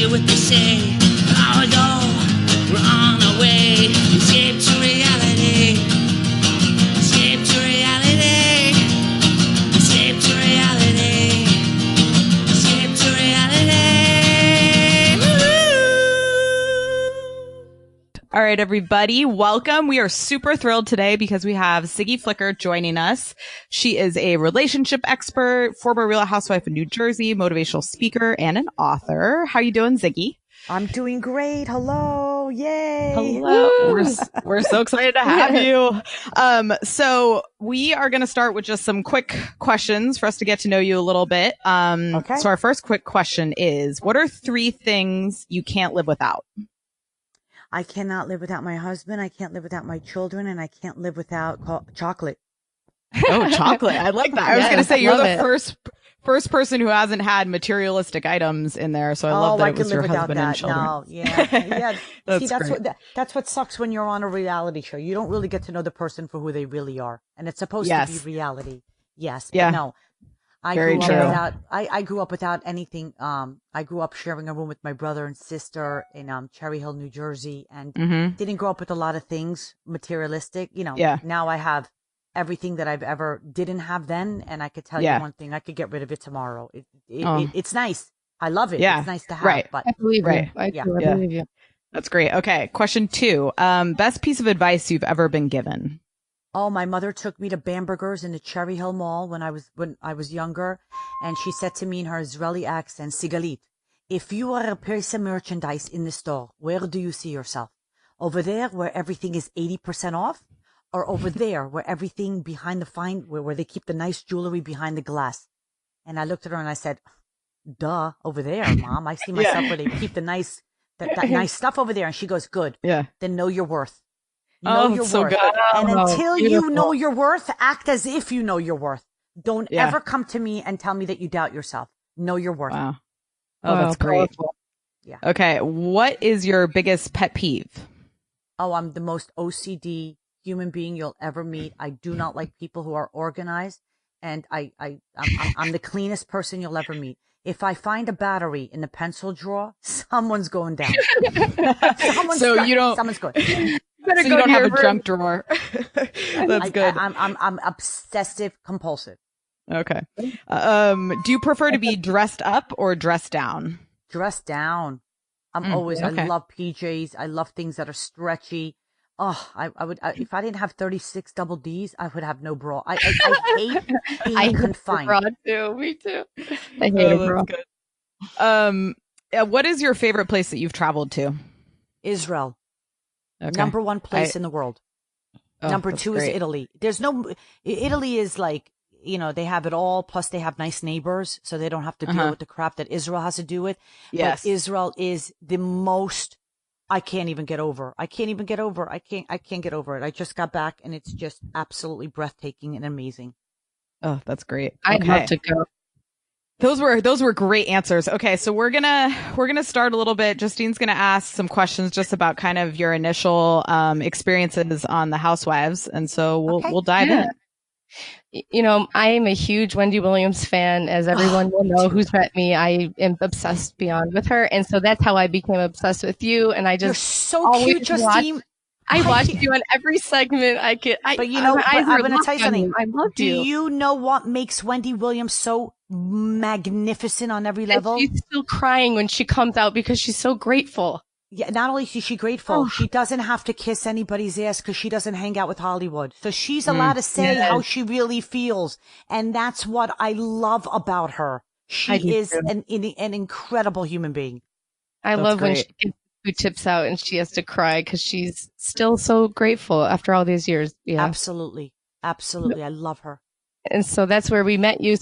hear what they say. Oh no, we're on our way. Escape to reality. Escape to reality. Escape to reality. Escape to reality. Woo-hoo! All right, everybody, welcome. We are super thrilled today because we have Siggy Flicker joining us. She is a relationship expert, former Real Housewife of New Jersey, motivational speaker, and an author. How you doing, Siggy? I'm doing great. Hello. Yay. Hello. We're so excited to have you. So we are going to start with just some quick questions for us to get to know you a little bit. Okay. So our first quick question is, what are 3 things you can't live without? I cannot live without my husband. I can't live without my children, and I can't live without chocolate. Oh, chocolate. I like that. I was going to say you're the first person who hasn't had materialistic items in there. So I love that it was your husband and children. No, yeah. That's that's what sucks when you're on a reality show. You don't really get to know the person for who they really are. And it's supposed to be reality. Yes. Yeah. But no. I grew up without anything. I grew up sharing a room with my brother and sister in Cherry Hill, New Jersey, and didn't grow up with a lot of things materialistic. You know, now I have everything that I've ever didn't have then, and I could tell you one thing: I could get rid of it tomorrow. It's nice. I love it. It's nice to have. But I believe you. I believe you. That's great. Okay, question 2. Best piece of advice you've ever been given? Oh, my mother took me to Bamberger's in the Cherry Hill Mall when I was younger, and she said to me in her Israeli accent, Sigalit, if you are a piece of merchandise in the store, where do you see yourself? Over there where everything is 80% off? Or over there where everything behind where they keep the nice jewelry behind the glass? And I looked at her and I said, duh, over there, Mom. I see myself where they keep the nice, that nice stuff over there. And she goes, good. Yeah. Then know your worth. Know your so worth. good. And until you know your worth, act as if you know your worth. Don't ever come to me and tell me that you doubt yourself. Know your worth. Wow. Oh, that's great. Powerful. Yeah. Okay. What is your biggest pet peeve? Oh, I'm the most OCD human being you'll ever meet. I do not like people who are organized, and I'm the cleanest person you'll ever meet. If I find a battery in the pencil drawer, someone's going down. Someone's going. So you don't have a junk drawer. That's good. I'm obsessive compulsive. Okay. Do you prefer to be dressed up or dressed down? Dressed down. I love PJs. I love things that are stretchy. Oh, I would, if I didn't have 36 double D's, I would have no bra. I hate being confined. Bra too. Me too. I hate a bra. Good. What is your favorite place that you've traveled to? Israel. Okay. Number 1 place in the world. Number 2 is Italy. Italy is like, you know, they have it all. Plus they have nice neighbors, so they don't have to deal with the crap that Israel has to do with. Yes. But Israel is the most, I can't even get over. I can't get over it. I just got back and it's just absolutely breathtaking and amazing. Oh, that's great. I'd love to go. Those were great answers. Okay, so we're gonna start a little bit. Justine's gonna ask some questions just about kind of your initial experiences on the Housewives, and so we'll dive in. You know, I am a huge Wendy Williams fan, as everyone will know who's met me. I am obsessed beyond with her, and so that's how I became obsessed with you. And I just you're so cute, Justine. I watched you on every segment I could. But you know, I'm going to tell you something. I loved you. Do you know what makes Wendy Williams so magnificent on every level? And she's still crying when she comes out because she's so grateful. Yeah, not only is she grateful, she doesn't have to kiss anybody's ass because she doesn't hang out with Hollywood. So she's allowed to say how she really feels. And that's what I love about her. She is an incredible human being. I love when she gets who tips out and she has to cry because she's still so grateful after all these years. Yeah, absolutely. I love her. And so that's where we met you.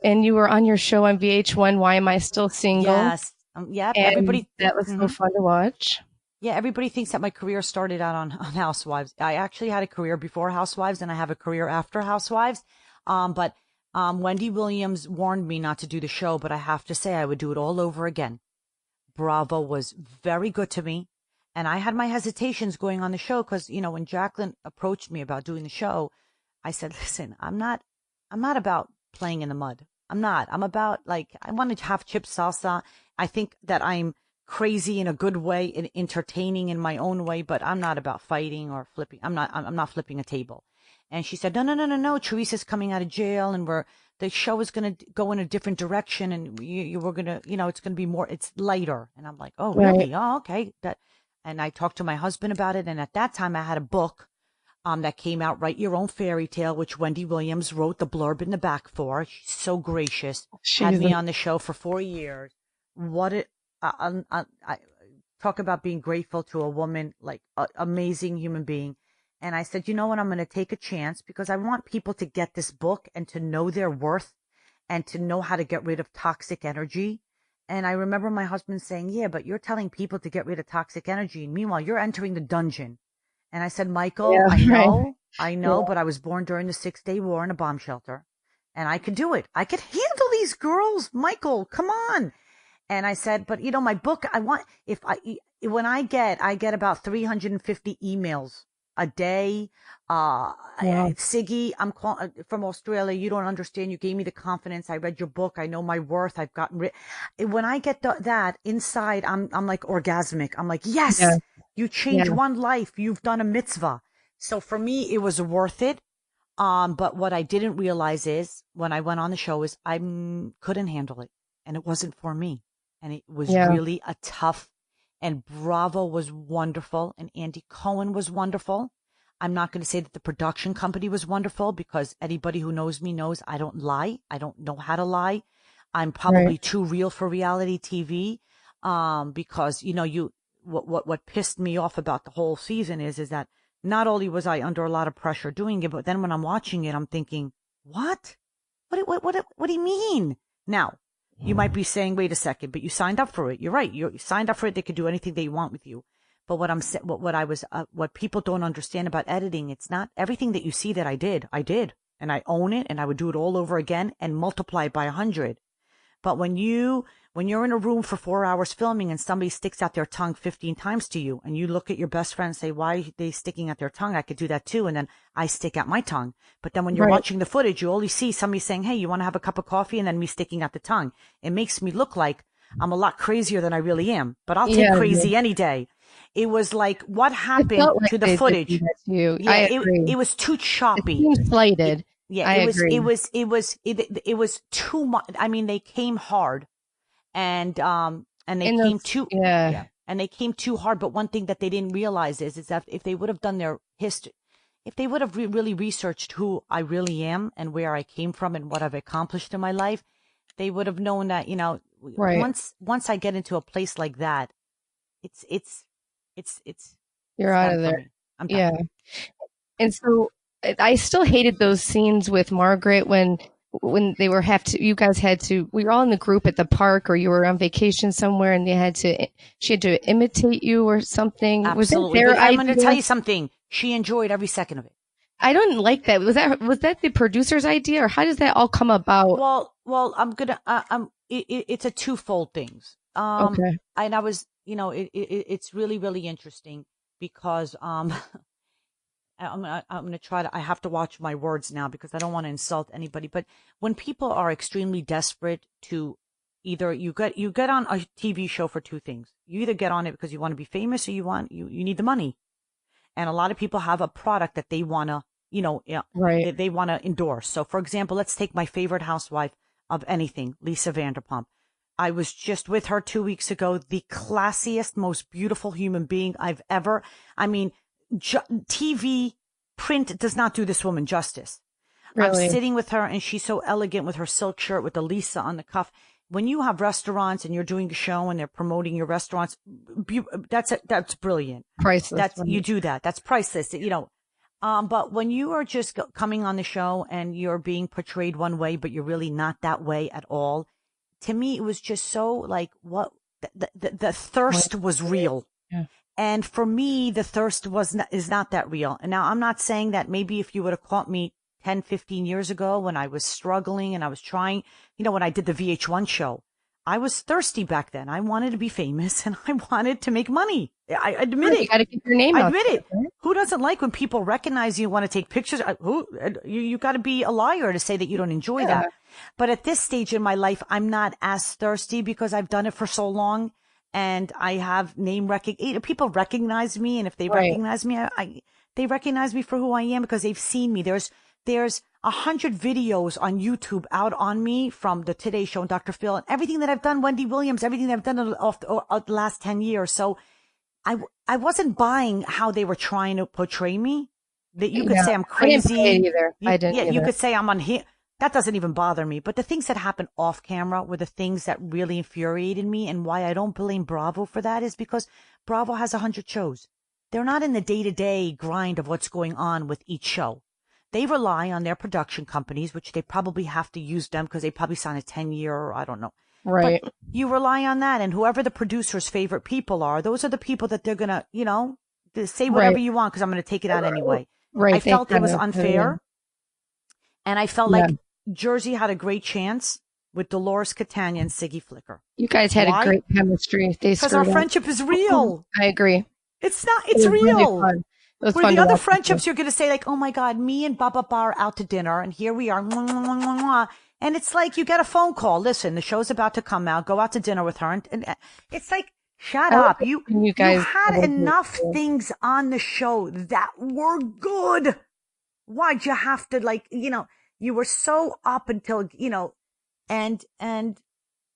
And you were on your show on VH1. Why Am I Still Single? Yes. Yeah. Everybody. That was so fun to watch. Yeah. Everybody thinks that my career started out on Housewives. I actually had a career before Housewives and I have a career after Housewives. But Wendy Williams warned me not to do the show, but I have to say I would do it all over again. Bravo was very good to me. And I had my hesitations going on the show because, you know, when Jacqueline approached me about doing the show, I said, listen, I'm not about playing in the mud. I'm about I want to have chip salsa. I think that I'm crazy in a good way and entertaining in my own way, but I'm not about fighting or flipping. I'm not flipping a table. And she said, no. Teresa's coming out of jail and the show is going to go in a different direction. And we're going to, it's going to be more, it's lighter. And I'm like, oh, really? Oh, okay. And I talked to my husband about it. And at that time I had a book, that came out, Write Your Own Fairy Tale, which Wendy Williams wrote the blurb in the back for. She's so gracious. Had me on the show for 4 years. I talk about being grateful to a woman, like an amazing human being. And I said, you know what? I'm going to take a chance because I want people to get this book and to know their worth and to know how to get rid of toxic energy. And I remember my husband saying, yeah, but you're telling people to get rid of toxic energy. And meanwhile, you're entering the dungeon. And I said, Michael, I know, but I was born during the 6-day war in a bomb shelter and I could do it. I could handle these girls. Michael, come on. And I said, but my book, when I get about 350 emails a day. Siggy, I'm from Australia. You don't understand. You gave me the confidence. I read your book. I know my worth. I've gotten when I get that inside, I'm like orgasmic. I'm like, yes, you changed one life. You've done a mitzvah. So for me, it was worth it. But what I didn't realize is when I went on the show is I couldn't handle it and it wasn't for me. And it was really a tough, and Bravo was wonderful and Andy Cohen was wonderful. I'm not going to say that the production company was wonderful because anybody who knows me knows I don't lie. I don't know how to lie. I'm probably too real for reality TV. Because, what pissed me off about the whole season is that not only was I under a lot of pressure doing it, but then when I'm watching it, I'm thinking, what? What do you mean? Now, you might be saying, wait a second, but you signed up for it. You're right. You signed up for it. They could do anything they want with you. But what people don't understand about editing, it's not everything that you see that I did, and I own it, and I would do it all over again and multiply it by 100. But when you're in a room for 4 hours filming and somebody sticks out their tongue 15 times to you and you look at your best friend and say, why are they sticking out their tongue? I could do that too. And then I stick out my tongue. But then when you're watching the footage, you only see somebody saying, hey, you want to have a cup of coffee? And then me sticking out the tongue. It makes me look like I'm a lot crazier than I really am, but I'll take crazy any day. It was like, what happened to the footage? It was too choppy. It seemed slighted. It was too much. I mean, they came hard and they came too hard. But one thing that they didn't realize is that if they would have done their history, if they would have really researched who I really am and where I came from and what I've accomplished in my life, they would have known that, once I get into a place like that, it's you're out of there. I'm done. And so I still hated those scenes with Margaret when they were you guys had to, we were all in the group at the park or you were on vacation somewhere and she had to imitate you or something. Absolutely. Was it their I'm going to tell you something. She enjoyed every second of it. I don't like that. Was that the producer's idea or how does that all come about? Well, it's a twofold things. Okay. And I was, it's really, really interesting because, I'm going to try to, I have to watch my words now because I don't want to insult anybody. But when people are extremely desperate to either you get on a TV show for two things. You either get on it because you want to be famous or you need the money. And a lot of people have a product that they want to, they want to endorse. So for example, let's take my favorite housewife of anything, Lisa Vanderpump. I was just with her 2 weeks ago, the classiest, most beautiful human being I've ever, TV print does not do this woman justice. Really? I'm sitting with her and she's so elegant with her silk shirt with the Lisa on the cuff. When you have restaurants and you're doing a show and they're promoting your restaurants, that's brilliant. Priceless. You do that. That's priceless. But when you are just coming on the show and you're being portrayed one way, but you're really not that way at all. To me, it was just so like the thirst was real. Yeah. And for me, the thirst is not that real. And now I'm not saying that maybe if you would have caught me 10, 15 years ago when I was struggling and I was trying, when I did the VH1 show, I was thirsty back then. I wanted to be famous and I wanted to make money. I admit it. You got to get your name out. I admit it. Right? Who doesn't like when people recognize you, want to take pictures? You got to be a liar to say that you don't enjoy that. But at this stage in my life, I'm not as thirsty because I've done it for so long. and I have name recognition. People recognize me, and if they recognize me, they recognize me for who I am because they've seen me. There's 100 videos on YouTube out on me from the Today Show and Dr. Phil and everything that I've done, Wendy Williams, everything that I've done the last 10 years. So I wasn't buying how they were trying to portray me. That you could say I'm crazy. I didn't either. I didn't either. You could say I'm unhinged. That doesn't even bother me. But the things that happened off camera were the things that really infuriated me. And why I don't blame Bravo for that is because Bravo has 100 shows. They're not in the day-to-day grind of what's going on with each show. They rely on their production companies, which they probably have to use them because they probably sign a 10-year or I don't know. Right. But you rely on that. And whoever the producer's favorite people are, those are the people that they're going to, say whatever you want because I'm going to take it out anyway. Right. I felt it was unfair. And I felt like Jersey had a great chance with Dolores Catania and Siggy Flicker. You guys had a great chemistry. Because our friendship is real. I agree. It's real. Really where the other friendships, you're going to say like, oh my God, me and Baba Bar out to dinner and here we are. Mwah, mwah, mwah, mwah. And it's like you get a phone call. Listen, the show's about to come out. Go out to dinner with her. And it's like, shut up. You had enough things on the show that were good. Why'd you have to you were so up until, and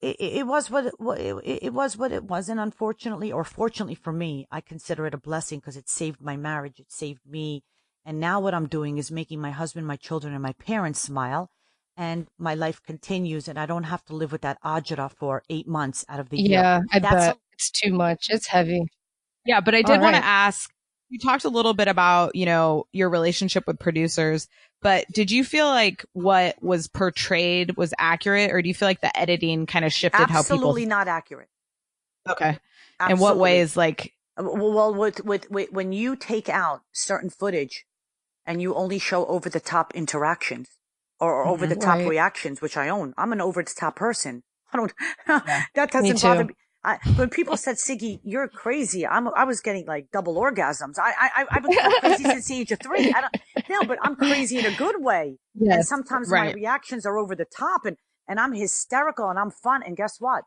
it was what it was. And unfortunately, or fortunately for me, I consider it a blessing because it saved my marriage. It saved me. And now what I'm doing is making my husband, my children, and my parents smile. And my life continues. And I don't have to live with that ajra for 8 months out of the year. Yeah, I bet. It's too much. It's heavy. Yeah, but I did want to ask, you talked a little bit about, your relationship with producers, but did you feel like what was portrayed was accurate, or do you feel like the editing kind of shifted how people... Absolutely not accurate. Okay. Absolutely. In what ways, like... Well, with when you take out certain footage and you only show over-the-top interactions or over-the-top reactions, which I own. I'm an over-the-top person. That doesn't bother me. When people said, Siggy, you're crazy, I was getting like double orgasms. I've been crazy since the age of 3. But I'm crazy in a good way. Yes, and sometimes my reactions are over the top and I'm hysterical and I'm fun. And guess what?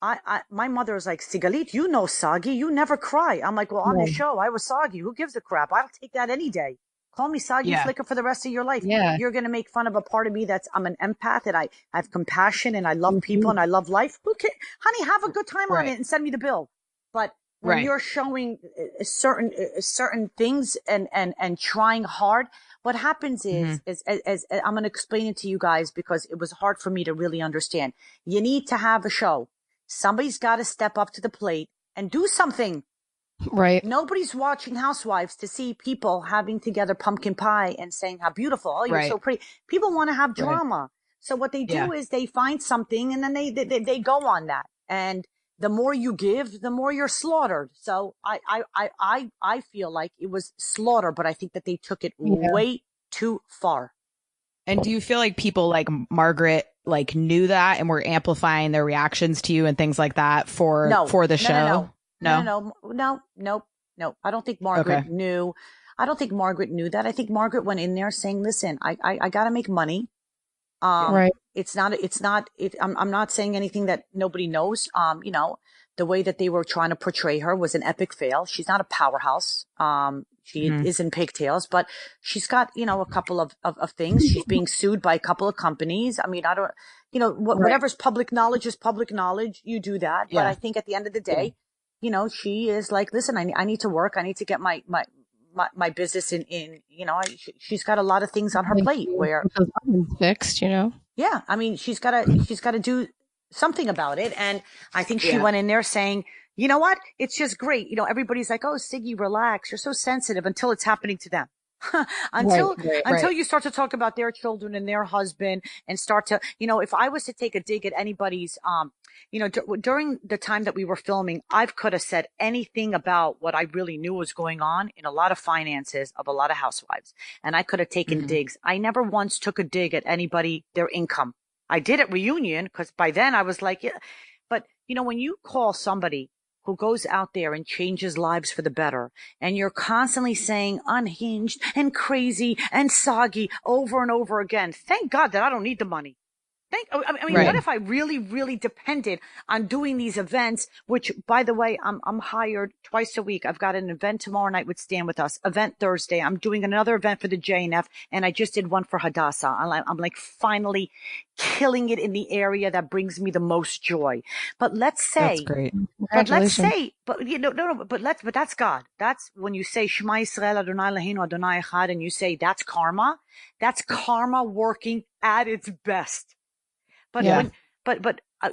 My mother is like, Sigalit, Soggy, you never cry. I'm like, well, on the show, I was soggy. Who gives a crap? I'll take that any day. Call me Siggy Flicker for the rest of your life. Yeah. You're going to make fun of a part of me I'm an empath and I have compassion and I love people and I love life. Okay, honey, have a good time on it and send me the bill. But when you're showing certain things and trying hard, what happens is I'm going to explain it to you guys because it was hard for me to really understand. You need to have a show. Somebody's got to step up to the plate and do something. Right. Nobody's watching Housewives to see people having together pumpkin pie and saying how beautiful. Oh, you're so pretty. People want to have drama. So what they do is they find something and then they go on that. And the more you give, the more you're slaughtered. So I feel like it was slaughter, but I think that they took it way too far. And do you feel like people like Margaret knew that and were amplifying their reactions to you and things like that for the show? No. I don't think Margaret knew. I don't think Margaret knew that. I think Margaret went in there saying, listen, I got to make money. I'm not saying anything that nobody knows. The way that they were trying to portray her was an epic fail. She's not a powerhouse. She is in pigtails, but she's got, a couple of things. She's being sued by a couple of companies. I mean, I don't, whatever's public knowledge is public knowledge. You do that. Yeah. But I think at the end of the day, she is like, listen, I need to work. I need to get my business in, she's got a lot of things on her plate where fixed, Yeah. I mean, she's got to do something about it. And I think she went in there saying, you know what? It's just great. Everybody's like, oh, Siggy, relax. You're so sensitive until it's happening to them. Until you start to talk about their children and their husband and start to, if I was to take a dig at anybody's, during the time that we were filming, I could have said anything about what I really knew was going on in a lot of finances of a lot of housewives. And I could have taken digs. I never once took a dig at anybody, their income. I did at reunion because by then I was like, yeah. But, when you call somebody who goes out there and changes lives for the better, and you're constantly saying unhinged and crazy and soggy over and over again. Thank God that I don't need the money. I mean, what if I really, really depended on doing these events, which, by the way, I'm hired twice a week. I've got an event tomorrow night with Stand With Us, event Thursday. I'm doing another event for the JNF, and I just did one for Hadassah. I'm like finally killing it in the area that brings me the most joy. But let's say, that's great. But let's say, but you know, no, but that's God. That's when you say Shema Yisrael Adonai Eloheinu Adonai Echad, and you say that's karma. That's karma working at its best. But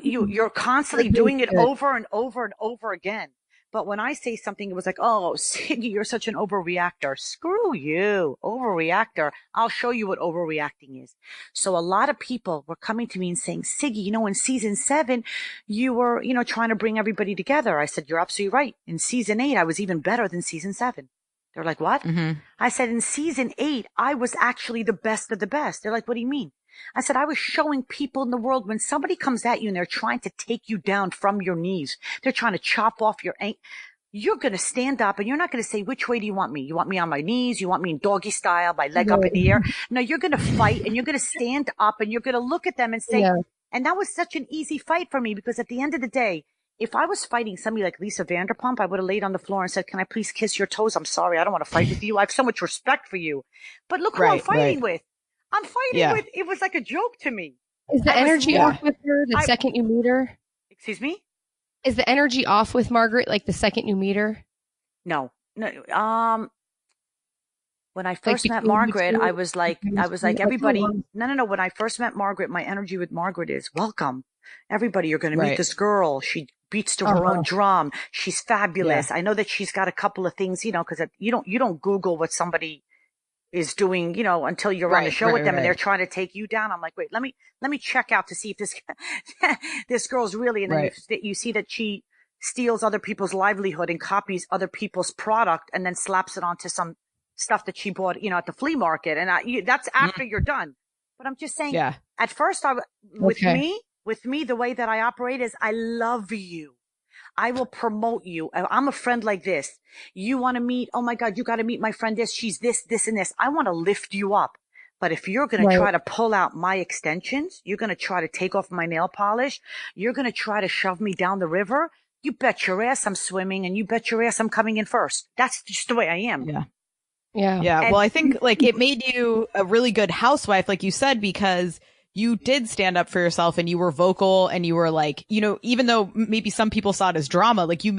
you're constantly doing it over and over and over again. But when I say something, it was like, oh, Siggy, you're such an overreactor. Screw you, overreactor. I'll show you what overreacting is. So a lot of people were coming to me and saying, Siggy, you know, in season 7, you were, you know, trying to bring everybody together. I said, you're absolutely right. In season 8, I was even better than season 7. They're like, what? Mm-hmm. I said, in season 8, I was actually the best of the best. They're like, what do you mean? I said, I was showing people in the world when somebody comes at you and they're trying to take you down from your knees, they're trying to chop off your ankle, you're going to stand up and you're not going to say, which way do you want me? You want me on my knees? You want me in doggy style, my leg up in the air? No, you're going to fight and you're going to stand up and you're going to look at them and say, and that was such an easy fight for me because at the end of the day, if I was fighting somebody like Lisa Vanderpump, I would have laid on the floor and said, can I please kiss your toes? I'm sorry. I don't want to fight with you. I have so much respect for you. But look who I'm fighting with. I'm fighting with, it was like a joke to me. Is the energy off with her the second you meet her? Excuse me? Is the energy off with Margaret like the second you meet her? No. When I first met Margaret, I was like everybody. No. When I first met Margaret, my energy with Margaret is welcome. Everybody, you're going to meet this girl. She beats to her own drum. She's fabulous. I know that she's got a couple of things, you know, because you don't Google what somebody is doing, you know, until you're on the show with them and they're trying to take you down. I'm like, wait, let me check out to see if this girl's really, and then you see that she steals other people's livelihood and copies other people's product and then slaps it onto some stuff that she bought, you know, at the flea market. And that's after you're done. But I'm just saying, at first with me, the way that I operate is I love you. I will promote you. I'm a friend like this. You want to meet? Oh my God, you got to meet my friend this. She's this, and this. I want to lift you up. But if you're going to try to pull out my extensions, you're going to try to take off my nail polish, you're going to try to shove me down the river, you bet your ass I'm swimming and you bet your ass I'm coming in first. That's just the way I am. Yeah. Well, I think like it made you a really good housewife, like you said, because you did stand up for yourself and you were vocal and you were like, you know, even though maybe some people saw it as drama, like you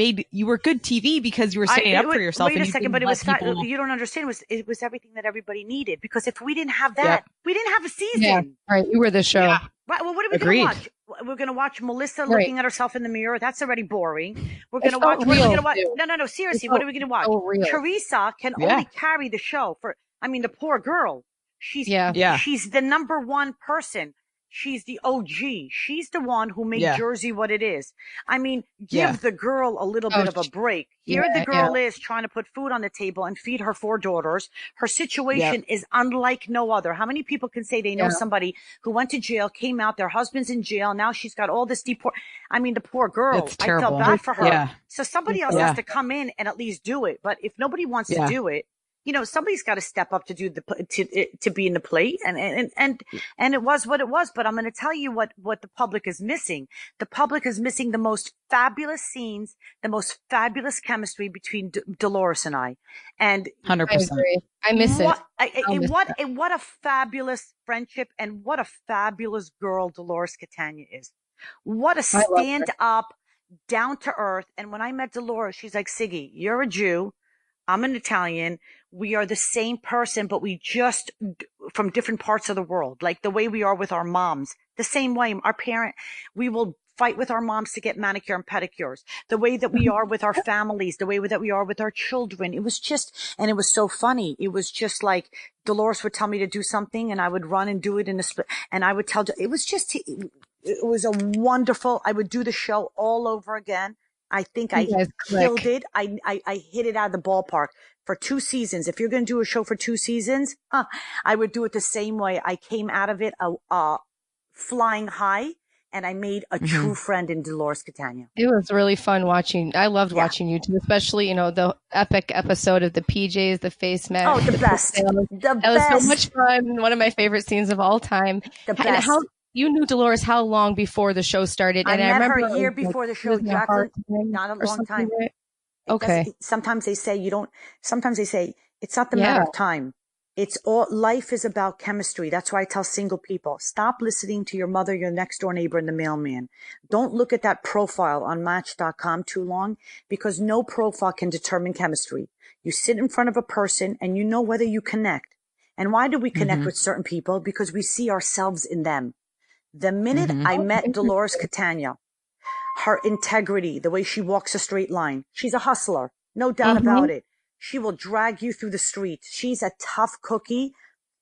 were good TV because you were standing up for yourself. Wait a second, but it was you don't understand. It was everything that everybody needed, because if we didn't have that, we didn't have a season. Yeah, right. You were the show. Yeah. Right. Well, what are we going to watch? We're going to watch Melissa looking at herself in the mirror. That's already boring. We're going to watch. What are we going to watch? No. Seriously, what are we going to watch? Teresa can only carry the show the poor girl. She's the number one person. She's the OG. She's the one who made Jersey what it is. I mean, give the girl a little bit of a break. Here the girl is trying to put food on the table and feed her 4 daughters. Her situation is unlike no other. How many people can say they know somebody who went to jail, came out, their husband's in jail, now she's got all this the poor girl. I felt bad for her. Yeah. So somebody else has to come in and at least do it. But if nobody wants to do it, you know, somebody's got to step up to do to be in the plate, and it was what it was. But I'm going to tell you what the public is missing. The public is missing the most fabulous scenes, the most fabulous chemistry between Dolores and I. And 100%, I miss it. What a fabulous friendship, and what a fabulous girl Dolores Catania is. What a stand up, down to earth. And when I met Dolores, she's like, Siggy, you're a Jew. I'm an Italian. We are the same person, but we just from different parts of the world, like the way we are with our moms, the same way we will fight with our moms to get manicure and pedicures, the way that we are with our families, the way that we are with our children. It was and it was so funny. It was just like Dolores would tell me to do something and I would run and do it in a split. And I would it was a wonderful, I would do the show all over again. I think I killed it. I hit it out of the ballpark for 2 seasons. If you're going to do a show for 2 seasons, I would do it the same way. I came out of it flying high, and I made a true friend in Dolores Catania. It was really fun watching. I loved watching you too, especially, you know, the epic episode of the PJs, the face mask. Oh, the best. That was so much fun. One of my favorite scenes of all time. The best. you knew Dolores how long before the show started? And I I met remember her a year before the show, Jacqueline. Not a long time. Right? Okay. Sometimes they say it's not the Yeah. matter of time. Life is about chemistry. That's why I tell single people, stop listening to your mother, your next door neighbor, and the mailman. Don't look at that profile on Match.com too long, because no profile can determine chemistry. You sit in front of a person and you know whether you connect. And why do we connect with certain people? Because we see ourselves in them. The minute I met Dolores Catania, her integrity, the way she walks a straight line, she's a hustler, no doubt about it. She will drag you through the streets. She's a tough cookie,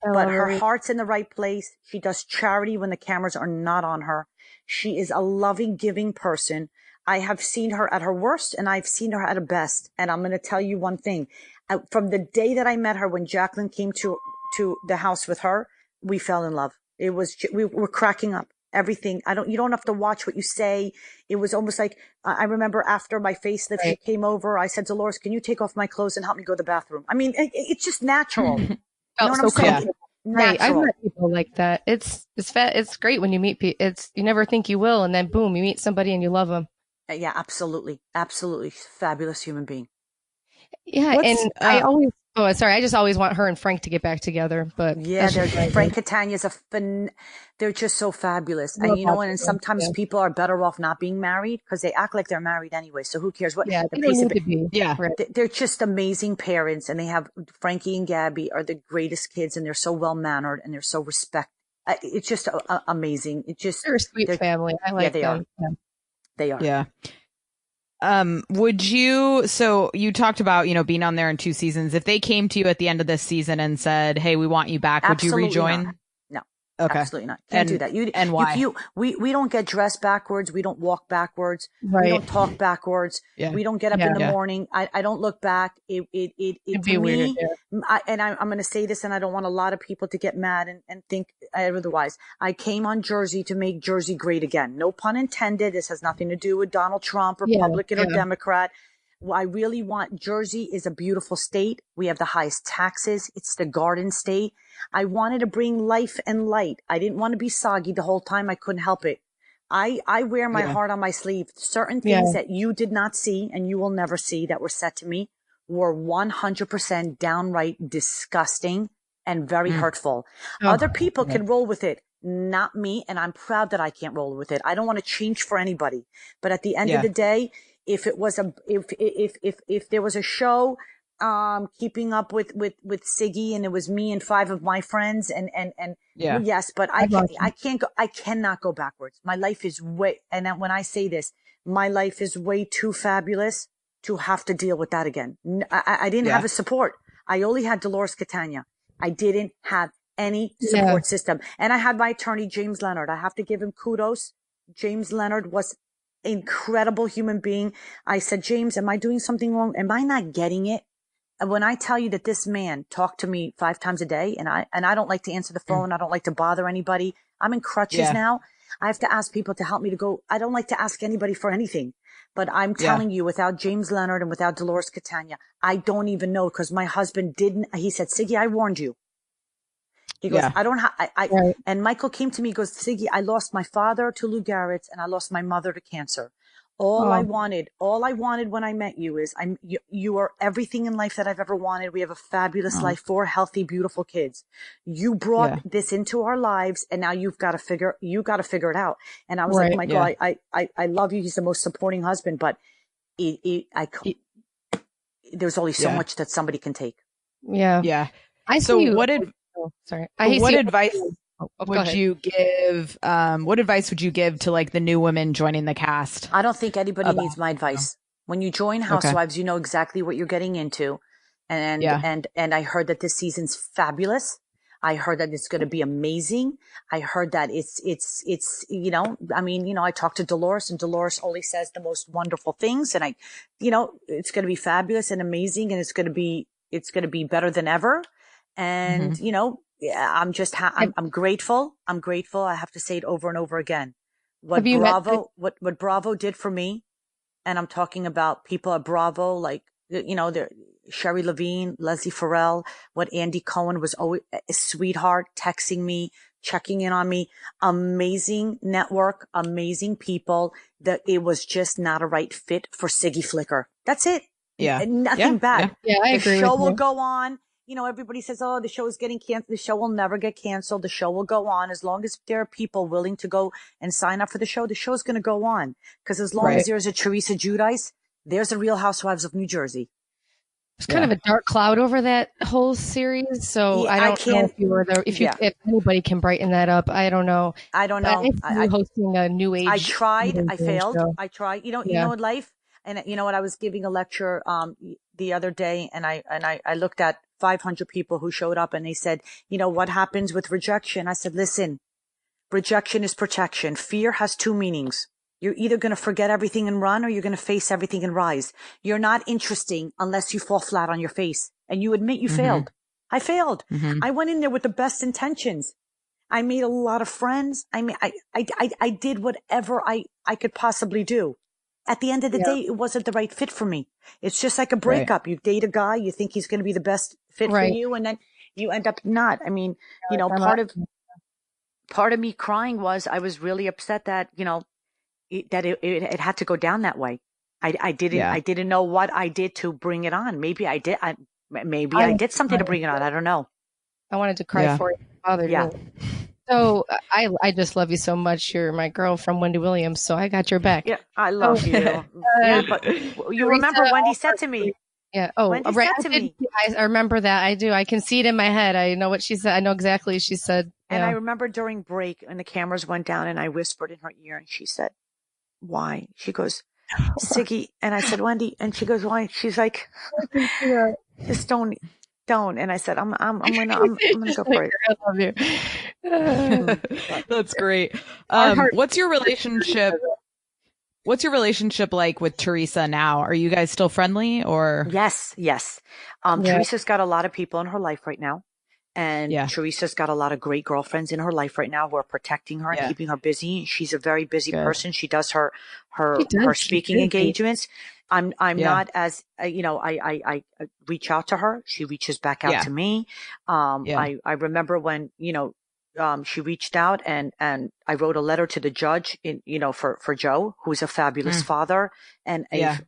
but her heart's in the right place. She does charity when the cameras are not on her. She is a loving, giving person. I have seen her at her worst and I've seen her at her best. And I'm going to tell you one thing. From the day that I met her, when Jacqueline came to the house with her, we fell in love. We were cracking up. Everything. You don't have to watch what you say. It was almost like, I remember after my facelift, she came over. I said, Dolores, can you take off my clothes and help me go to the bathroom? I mean, it's just natural. You know what I'm saying? Right. I've met people like that. It's great when you meet people. You never think you will. And then boom, you meet somebody and you love them. Yeah, absolutely. Absolutely. Fabulous human being. Yeah. I just always want her and Frank to get back together. But yeah, Frank Catania's they're just so fabulous. And you know, and sometimes people are better off not being married because they act like they're married anyway. So who cares what? Yeah, they don't need to be. Yeah. They're just amazing parents, and they have Frankie and Gabby are the greatest kids, and they're so well mannered and they're so respected. It's just amazing. They're a sweet family. I like them. They are. Yeah. So you talked about, being on there in 2 seasons. If they came to you at the end of this season and said, hey, we want you back, Absolutely would you rejoin? Not. No. Okay. Absolutely not. Can't do that. And why? We don't get dressed backwards. We don't walk backwards. Right. We don't talk backwards. Yeah. We don't get up in the morning. I don't look back. It'd be weird. I'm going to say this, and I don't want a lot of people to get mad and think otherwise. I came on Jersey to make Jersey great again. No pun intended. This has nothing to do with Donald Trump, Republican or Democrat. I really want Jersey is a beautiful state. We have the highest taxes. It's the Garden State. I wanted to bring life and light. I didn't want to be soggy the whole time. I couldn't help it. I wear my heart on my sleeve. Certain things that you did not see and you will never see that were said to me were 100% downright disgusting and very hurtful. Other people can roll with it. Not me. And I'm proud that I can't roll with it. I don't want to change for anybody. But at the end of the day, if it was if there was a show, keeping up with Siggy, and it was me and 5 of my friends and yes, but I cannot go backwards. My life is and when I say this, my life is way too fabulous to have to deal with that again. I didn't have a support. I only had Dolores Catania. I didn't have any support system. And I had my attorney, James Leonard. I have to give him kudos. James Leonard was incredible human being. I said, James, am I doing something wrong? Am I not getting it? And when I tell you that this man talked to me 5 times a day, and I don't like to answer the phone. I don't like to bother anybody. I'm in crutches now. I have to ask people to help me to go. I don't like to ask anybody for anything, but I'm telling you, without James Leonard and without Dolores Catania, I don't even know, because my husband he said, Siggy, I warned you. He goes, I don't have, and Michael came to me, goes, Siggy, I lost my father to Lou Gehrig's and I lost my mother to cancer. All I wanted when I met you is you are everything in life that I've ever wanted. We have a fabulous life, 4 healthy, beautiful kids. You brought this into our lives, and now you've got to figure it out. And I was like, Michael, I love you. He's the most supporting husband, but there's only so much that somebody can take. Yeah. Yeah. What advice would you give? What advice would you give to like the new women joining the cast? I don't think anybody needs my advice. When you join Housewives, you know exactly what you're getting into. And I heard that this season's fabulous. I heard that it's going to be amazing. I heard that it's, I talked to Dolores, and Dolores only says the most wonderful things. And it's going to be fabulous and amazing. And it's going to be better than ever. And, I'm just, I'm grateful. I'm grateful. I have to say it over and over again. What Bravo did for me. And I'm talking about people at Bravo, like, Sherry Levine, Leslie Farrell, what Andy Cohen was always a sweetheart, texting me, checking in on me. Amazing network, amazing people. That it was just not a right fit for Siggy Flicker. That's it. Yeah. Nothing bad. Yeah, I agree. The show with will you. go on. You know, everybody says, oh, the show is getting canceled. The show will never get canceled. The show will go on. As long as there are people willing to go and sign up for the show is going to go on. Because as long as there's a Teresa Giudice, there's a Real Housewives of New Jersey. There's kind of a dark cloud over that whole series. So I don't know if you were there. If anybody can brighten that up, I don't know. I don't know. I'm hosting a new age. I tried. I failed. Show. I tried. You know, in life, and you know what? I was giving a lecture the other day, and I looked at 500 people who showed up, and they said, you know, what happens with rejection? I said, listen, rejection is protection. Fear has two meanings. You're either going to forget everything and run, or you're going to face everything and rise. You're not interesting unless you fall flat on your face and you admit you failed. I failed. I went in there with the best intentions. I made a lot of friends. I mean, I did whatever I could possibly do. At the end of the day, it wasn't the right fit for me. It's just like a breakup. You date a guy, you think he's going to be the best fit for you, and then you end up not. I mean, you know, part of me crying was I was really upset that, you know, that it had to go down that way. I didn't know what I did to bring it on. Maybe I did. I did something to bring it on. I don't know. I wanted to cry for you. Bothered me. So I just love you so much. You're my girl from Wendy Williams, so I got your back. Yeah, I love you. But you remember Wendy said to me. Yeah. Oh, Wendy right. said to me. I remember that. I do. I can see it in my head. I know what she said. I know exactly what she said. And I remember during break when the cameras went down and I whispered in her ear and she said, why? She goes, Siggy. And I said, Wendy. And she goes, why? She's like, just don't. And I said, I'm gonna go for it. I love you. That's great. What's your relationship? What's your relationship like with Teresa now? Are you guys still friendly or? Yes. Teresa's got a lot of people in her life right now. And Teresa's got a lot of great girlfriends in her life right now who are protecting her and keeping her busy. She's a very busy person. She does her speaking engagements. I'm not as, you know, I reach out to her. She reaches back out to me. I remember when, you know, she reached out and I wrote a letter to the judge for Joe, who's a fabulous father and a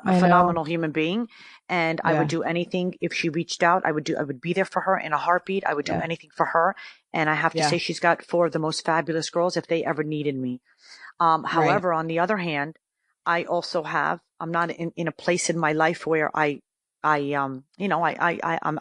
phenomenal human being. And I would do anything if she reached out. I would be there for her in a heartbeat. I would do anything for her. And I have to say she's got 4 of the most fabulous girls if they ever needed me. However, on the other hand, I also I'm not in a place in my life where I'm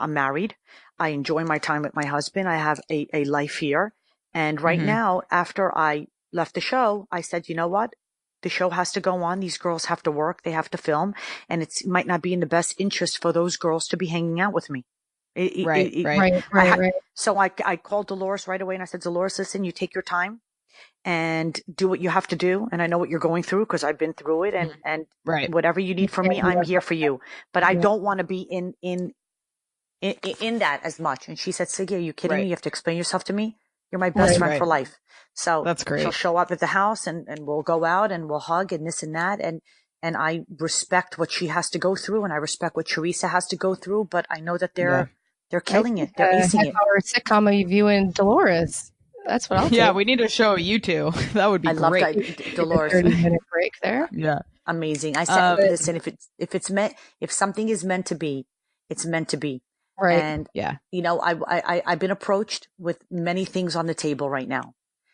married. I enjoy my time with my husband. I have a life here. And right now, after I left the show, I said, you know what? The show has to go on. These girls have to work. They have to film. And it might not be in the best interest for those girls to be hanging out with me. Right. So I called Dolores right away and I said, Dolores, listen, you take your time and do what you have to do. And I know what you're going through because I've been through it and whatever you need from me, I'm here for you. But I don't want to be in that as much. And she said, Siggy, are you kidding me? You have to explain yourself to me. You're my best friend for life. So that's great. She'll show up at the house and we'll go out and we'll hug and this and that. And I respect what she has to go through and I respect what Teresa has to go through, but I know that they're killing it. They're acing it. Our sitcom of you and Dolores. That's what I'll do. Yeah, we need to show you two. That would be great. I love that, Dolores. 30-minute break there. Yeah. Amazing. I said, listen, if something is meant to be, it's meant to be. Right. And, you know, I've been approached with many things on the table right now.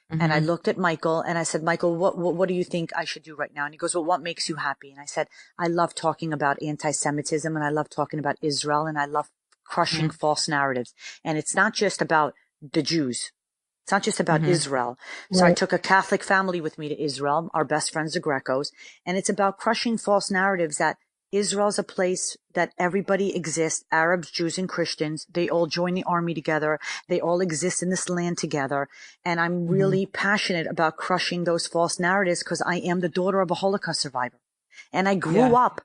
And I looked at Michael and I said, Michael, what do you think I should do right now? And he goes, well, what makes you happy? And I said, I love talking about anti-Semitism and I love talking about Israel and I love crushing false narratives. And it's not just about the Jews. It's not just about Israel. So I took a Catholic family with me to Israel, our best friends, the Grecos, and it's about crushing false narratives that Israel's a place that everybody exists, Arabs, Jews, and Christians. They all join the army together. They all exist in this land together. And I'm really passionate about crushing those false narratives because I am the daughter of a Holocaust survivor. And I grew up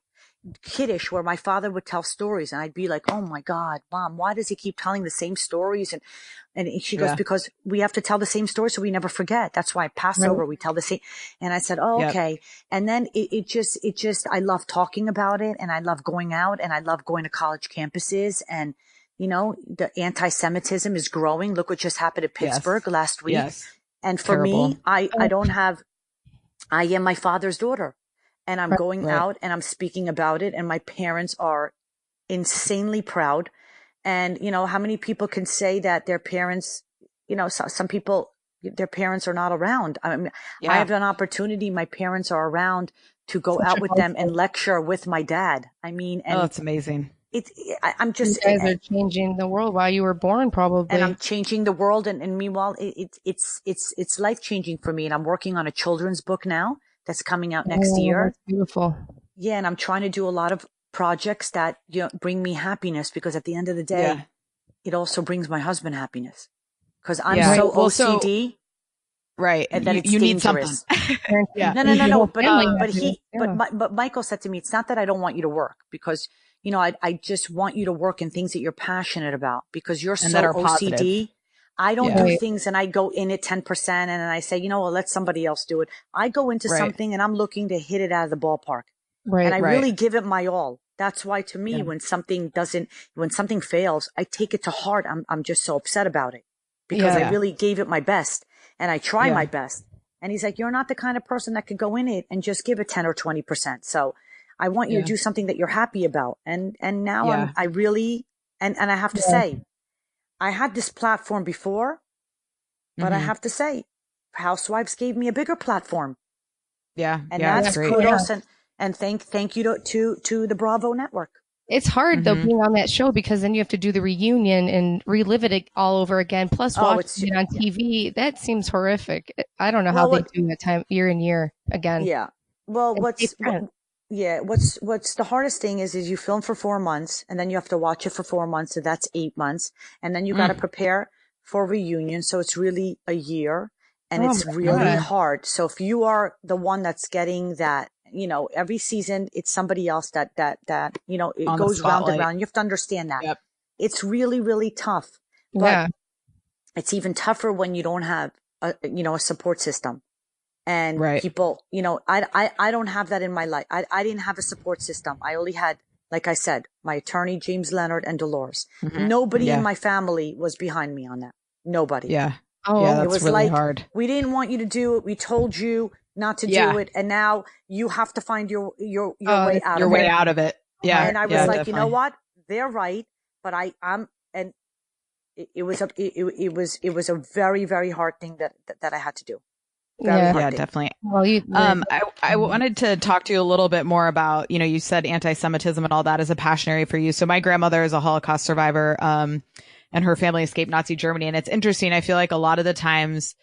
kiddish where my father would tell stories and I'd be like, oh my God, Mom, why does he keep telling the same stories? And she goes, because we have to tell the same story so we never forget. That's why Passover, we tell the same. And I said, oh, okay. And then it just, I love talking about it and I love going out and I love going to college campuses and the anti-Semitism is growing. Look what just happened at Pittsburgh last week. Yes. And for me, I am my father's daughter, and I'm going out and I'm speaking about it, and my parents are insanely proud. And, how many people can say that their parents, some people, their parents are not around. I mean, I have an opportunity. My parents are around to go out with them and lecture with my dad. I mean, and it's amazing. I'm just, you guys are changing the world while you were born, probably. And I'm changing the world. And meanwhile, it's life changing for me. And I'm working on a children's book now that's coming out next year. That's beautiful. Yeah. And I'm trying to do a lot of projects that, bring me happiness, because at the end of the day, it also brings my husband happiness, because I'm so OCD. Right. And that you need something. No. But Michael said to me, it's not that I don't want you to work, because, I just want you to work in things that you're passionate about, because you're so OCD. Positive. I don't do things and I go in at 10% and then I say, let somebody else do it. I go into something and I'm looking to hit it out of the ballpark. Right. And I really give it my all. That's why, to me, when something fails, I take it to heart. I'm just so upset about it, because I really gave it my best and I try my best. And he's like, you're not the kind of person that could go in it and just give it 10 or 20%. So I want you to do something that you're happy about. And now I really, and I have to say, I had this platform before, but I have to say, Housewives gave me a bigger platform. Yeah. And that's great. Kudos and thank you to the Bravo network. It's hard though, being on that show, because then you have to do the reunion and relive it all over again. Plus watching it on TV, that seems horrific. I don't know how they do that time year and year again. Yeah. Well, what's the hardest thing is you film for 4 months and then you have to watch it for 4 months. So that's 8 months. And then you got to prepare for reunion. So it's really a year, and it's really hard. So if you are the one that's getting that, every season it's somebody else that, it goes round and round. You have to understand that. Yep. It's really, really tough, but it's even tougher when you don't have a support system. And people, I don't have that in my life. I didn't have a support system. I only had, like I said, my attorney, James Leonard, and Dolores. Nobody in my family was behind me on that. Nobody. Yeah. Oh, yeah, it was really like, hard. We didn't want you to do it. We told you not to do it. And now you have to find your way out of it. Your way out of it. Yeah. And I was like, definitely. You know what? They're right. But it was a very, very hard thing that I had to do. Yeah, definitely. Well, I wanted to talk to you a little bit more about, you said anti-Semitism and all that is a passion area for you. So my grandmother is a Holocaust survivor, and her family escaped Nazi Germany. And it's interesting. I feel like a lot of the times,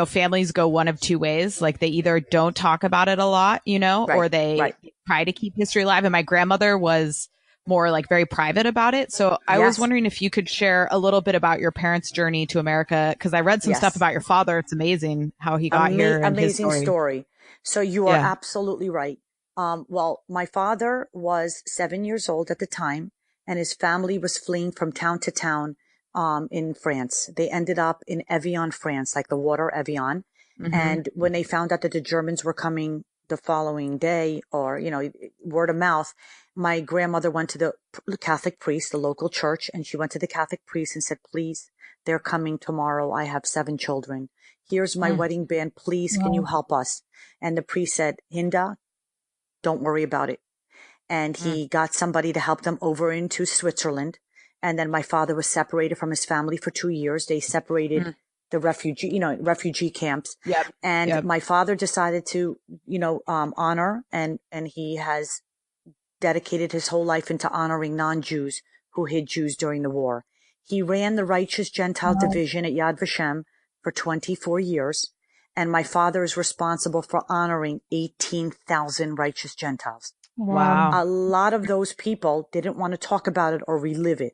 families go one of two ways. Like they either don't talk about it a lot, or they try to keep history alive. And my grandmother was more like very private about it. So I was wondering if you could share a little bit about your parents' journey to America, because I read some stuff about your father. It's amazing how he got here. Amazing story. So you are absolutely right. Well, my father was 7 years old at the time, and his family was fleeing from town to town in France. They ended up in Evian, France, like the water Evian. And when they found out that the Germans were coming the following day, or, word of mouth, my grandmother went to the Catholic priest, the local church, and she went to the Catholic priest and said, please, they're coming tomorrow. I have 7 children. Here's my wedding band. Please, can you help us? And the priest said, Hinda, don't worry about it. And he got somebody to help them over into Switzerland. And then my father was separated from his family for 2 years. They separated the refugee camps. Yep. And my father decided to, honor, and he has dedicated his whole life into honoring non-Jews who hid Jews during the war. He ran the Righteous Gentile Division at Yad Vashem for 24 years. And my father is responsible for honoring 18,000 righteous Gentiles. Wow. A lot of those people didn't want to talk about it or relive it.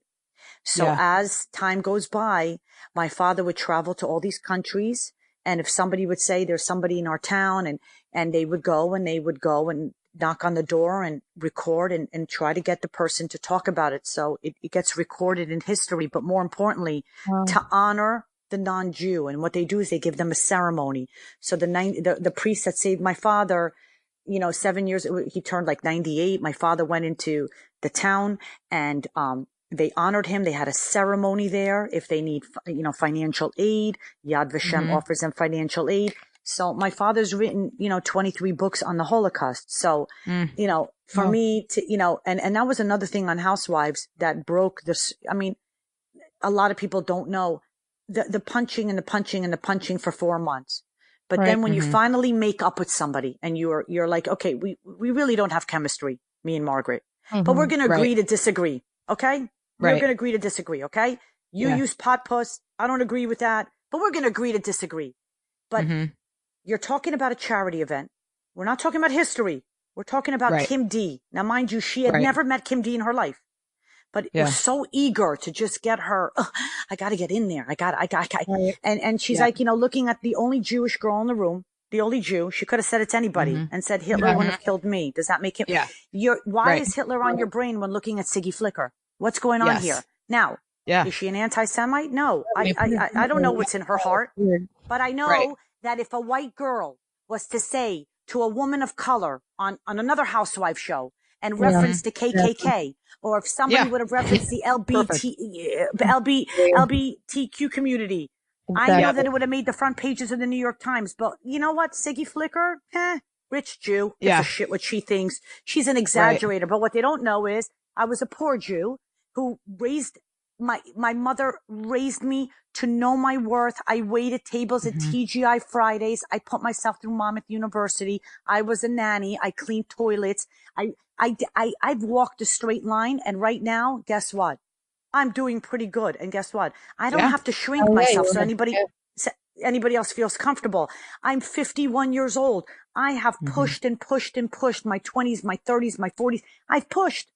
So as time goes by, my father would travel to all these countries. And if somebody would say there's somebody in our town, and they would go and knock on the door and record and try to get the person to talk about it. So it gets recorded in history, but more importantly, to honor the non-Jew. And what they do is they give them a ceremony. So the priest that saved my father, 7 years, he turned like 98. My father went into the town and, they honored him. They had a ceremony there. If they need, financial aid, Yad Vashem offers them financial aid. So my father's written, 23 books on the Holocaust. So, for me to, and that was another thing on Housewives that broke this. I mean, a lot of people don't know the punching and the punching and the punching for 4 months. But then when you finally make up with somebody and you're like, okay, we really don't have chemistry, me and Margaret, but we're going to agree to disagree. Okay. We're going to agree to disagree. Okay. You use pot puss. I don't agree with that, but we're going to agree to disagree. But you're talking about a charity event. We're not talking about history. We're talking about Kim D. Now, mind you, she had never met Kim D in her life, but was so eager to just get her. I got to get in there. And she's like, looking at the only Jewish girl in the room, the only Jew. She could have said it to anybody and said Hitler wouldn't have killed me. Does that make him? Yeah. Why is Hitler on your brain when looking at Siggy Flicker? What's going on here? Now, is she an anti-Semite? No, I don't know what's in her heart, but I know that if a white girl was to say to a woman of color on another housewife show and reference the KKK, or if somebody would have referenced the LBTQ community, I know that it would have made the front pages of the New York Times. But you know what? Siggy Flicker, rich Jew, gives a shit what she thinks. She's an exaggerator. But what they don't know is I was a poor Jew who raised my mother raised me to know my worth. I waited tables at TGI Fridays. I put myself through Monmouth University. I was a nanny. I cleaned toilets. I've walked a straight line. And right now, guess what? I'm doing pretty good. And guess what? I don't have to shrink myself so anybody else feels comfortable. I'm 51 years old. I have pushed and pushed and pushed my 20s, my 30s, my 40s. I pushed.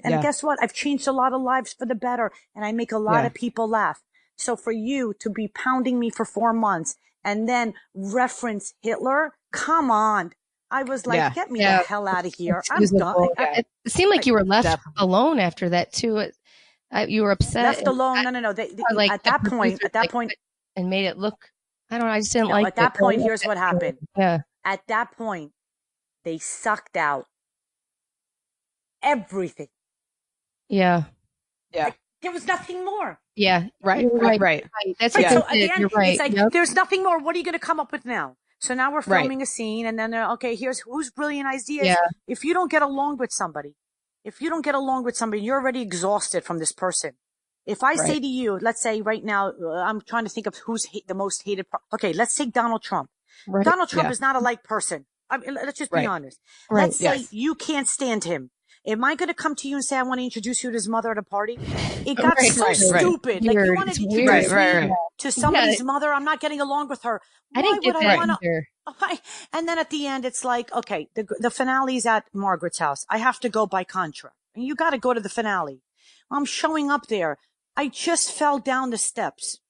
And guess what? I've changed a lot of lives for the better. And I make a lot of people laugh. So for you to be pounding me for 4 months and then reference Hitler, come on. I was like, get me the hell out of here. I'm done. It seemed like you were left alone after that too. You were upset. Left alone. No. They at that point, and made it look. I don't know. I just didn't like. At that point, here's what happened. Yeah. At that point, they sucked out everything. Yeah. Like, there was nothing more. Yeah. Right. That's right. So at the end, you're right. It's like there's nothing more. What are you going to come up with now? So now we're filming a scene, and then they're okay. Here's whose brilliant ideas. Yeah. If you don't get along with somebody, you're already exhausted from this person. If I say to you, let's say right now, I'm trying to think of who's the most hated. Okay, let's take Donald Trump. Right. Donald Trump is not a liked person. I mean, let's just be honest. Let's say you can't stand him. Am I going to come to you and say I want to introduce you to his mother at a party? It got so stupid. Like you want to introduce me to somebody's mother. I'm not getting along with her. I didn't get that either. And then at the end, it's like, okay, the finale's at Margaret's house. I have to go by contract. And you got to go to the finale. I'm showing up there. I just fell down the steps.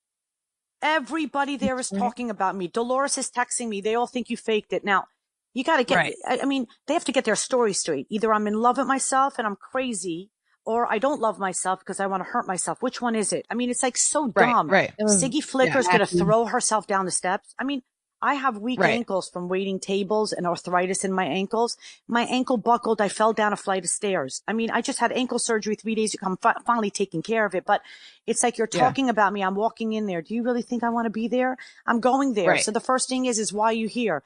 Everybody there is talking about me. Dolores is texting me. They all think you faked it. Now, you got to get, I mean, they have to get their story straight. Either I'm in love with myself and I'm crazy, or I don't love myself because I want to hurt myself. Which one is it? I mean, it's like so dumb. Siggy Flicker's going to throw herself down the steps. I mean, I have weak ankles from waiting tables and arthritis in my ankles. My ankle buckled. I fell down a flight of stairs. I mean, I just had ankle surgery 3 days ago. I'm finally taking care of it. But it's like you're talking about me. I'm walking in there. Do you really think I want to be there? I'm going there. So the first thing is why are you here?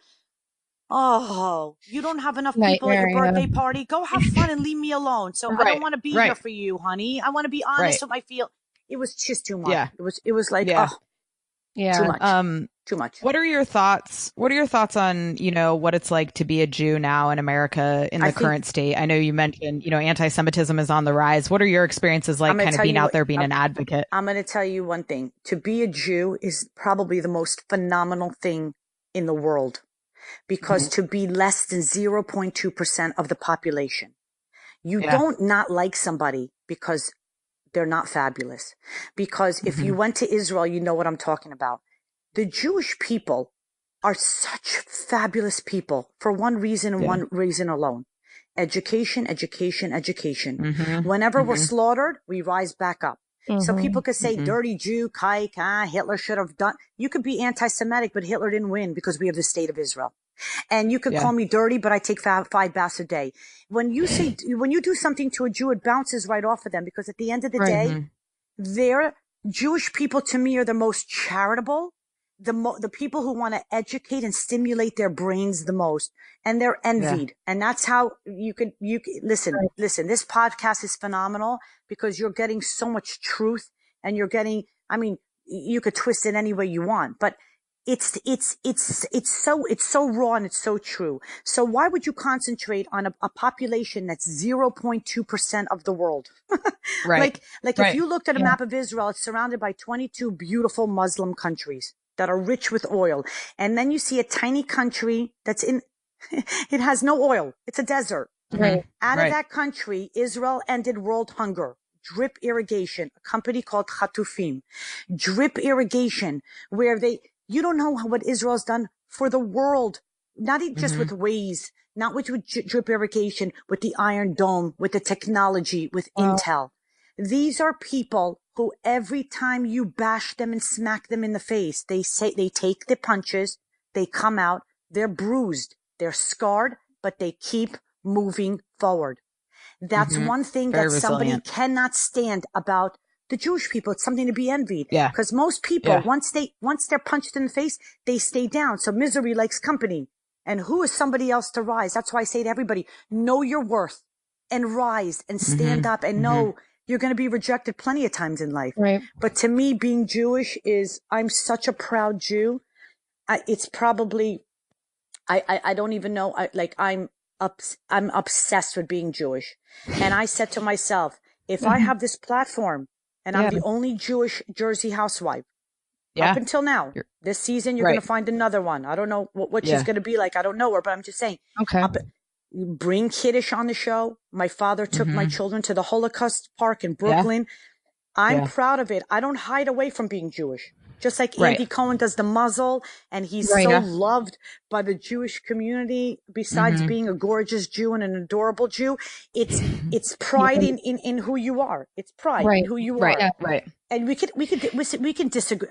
Oh, you don't have enough people at your birthday party. Go have fun and leave me alone. So I don't want to be here for you, honey. I want to be honest with my feel. It was just too much. Yeah. It was like, too much. Too much. What are your thoughts? What are your thoughts on, what it's like to be a Jew now in America in the current state? I know you mentioned, anti-Semitism is on the rise. What are your experiences like kind of being out there, being an advocate? I'm going to tell you one thing. To be a Jew is probably the most phenomenal thing in the world. Because to be less than 0.2% of the population, you don't not like somebody because they're not fabulous. Because if you went to Israel, you know what I'm talking about. The Jewish people are such fabulous people for one reason and one reason alone. Education, education, education. Whenever we're slaughtered, we rise back up. So people could say dirty Jew, kike, Hitler should have done. You could be anti-Semitic, but Hitler didn't win because we have the state of Israel. And you could call me dirty, but I take 5 baths a day. When you do something to a Jew, it bounces right off of them, because at the end of the day, they're Jewish people to me are the most charitable, the people who want to educate and stimulate their brains the most, and they're envied. And that's how you could listen, this podcast is phenomenal because you're getting so much truth, and you're getting, I mean, you could twist it any way you want, but it's so raw and it's so true. So why would you concentrate on a population that's 0.2% of the world? Like if you looked at a map of Israel, it's surrounded by 22 beautiful Muslim countries that are rich with oil. And then you see a tiny country that's it has no oil. It's a desert. Out of that country, Israel ended world hunger. Drip irrigation, a company called Hatufim. Drip irrigation, where you don't know what Israel's done for the world, not just with ways, not with drip irrigation, with the Iron Dome, with the technology, with Intel. These are people who every time you bash them and smack them in the face, they take the punches, they come out, they're bruised, they're scarred, but they keep moving forward. That's one thing that somebody cannot stand about the Jewish people. It's something to be envied. Because most people, once they're punched in the face, they stay down. So misery likes company. And who is somebody else to rise? That's why I say to everybody, know your worth and rise and stand up and know you're going to be rejected plenty of times in life. But to me, being Jewish I'm such a proud Jew. It's probably, I don't even know. I'm obsessed with being Jewish. And I said to myself, if I have this platform and I'm the only Jewish Jersey housewife up until now, this season, you're going to find another one. I don't know what she's going to be like. I don't know her, but I'm just saying, bring Kiddush on the show. My father took my children to the Holocaust Park in Brooklyn. I'm proud of it. I don't hide away from being Jewish. Just like Andy Cohen does the muzzle, and he's so loved by the Jewish community, besides being a gorgeous Jew and an adorable Jew. It's pride in who you are. It's pride in who you are. And we can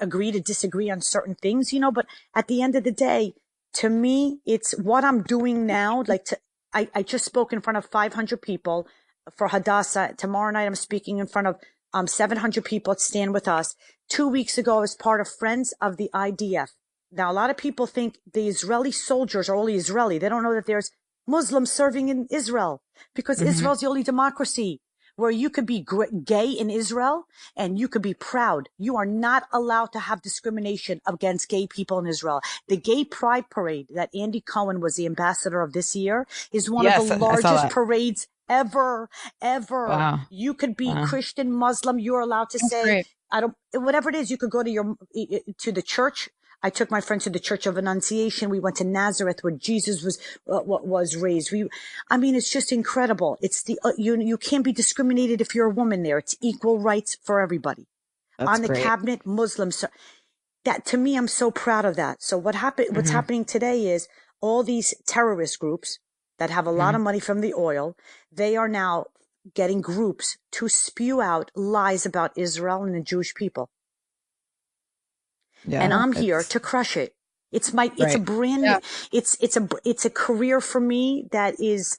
agree to disagree on certain things, but at the end of the day, to me, it's what I'm doing now. I just spoke in front of 500 people for Hadassah. Tomorrow night, I'm speaking in front of 700 people at Stand With Us. 2 weeks ago, I was part of Friends of the IDF. Now, a lot of people think the Israeli soldiers are only Israeli. They don't know that there's Muslims serving in Israel, because Israel's the only democracy where you could be gay in Israel and you could be proud. You are not allowed to have discrimination against gay people in Israel. The Gay Pride Parade that Andy Cohen was the ambassador of this year is one of the largest parades ever. Wow. You could be Christian, Muslim. You're allowed to say, whatever it is, you could go to the church. I took my friend to the Church of Annunciation. We went to Nazareth, where Jesus was raised. It's just incredible. It's you can't be discriminated if you're a woman there. It's equal rights for everybody. On the cabinet, Muslims. That, to me, I'm so proud of that. So what's happening today is all these terrorist groups that have a lot of money from the oil, they are now getting groups to spew out lies about Israel and the Jewish people. And I'm here to crush it. It's a brand, it's a career for me that is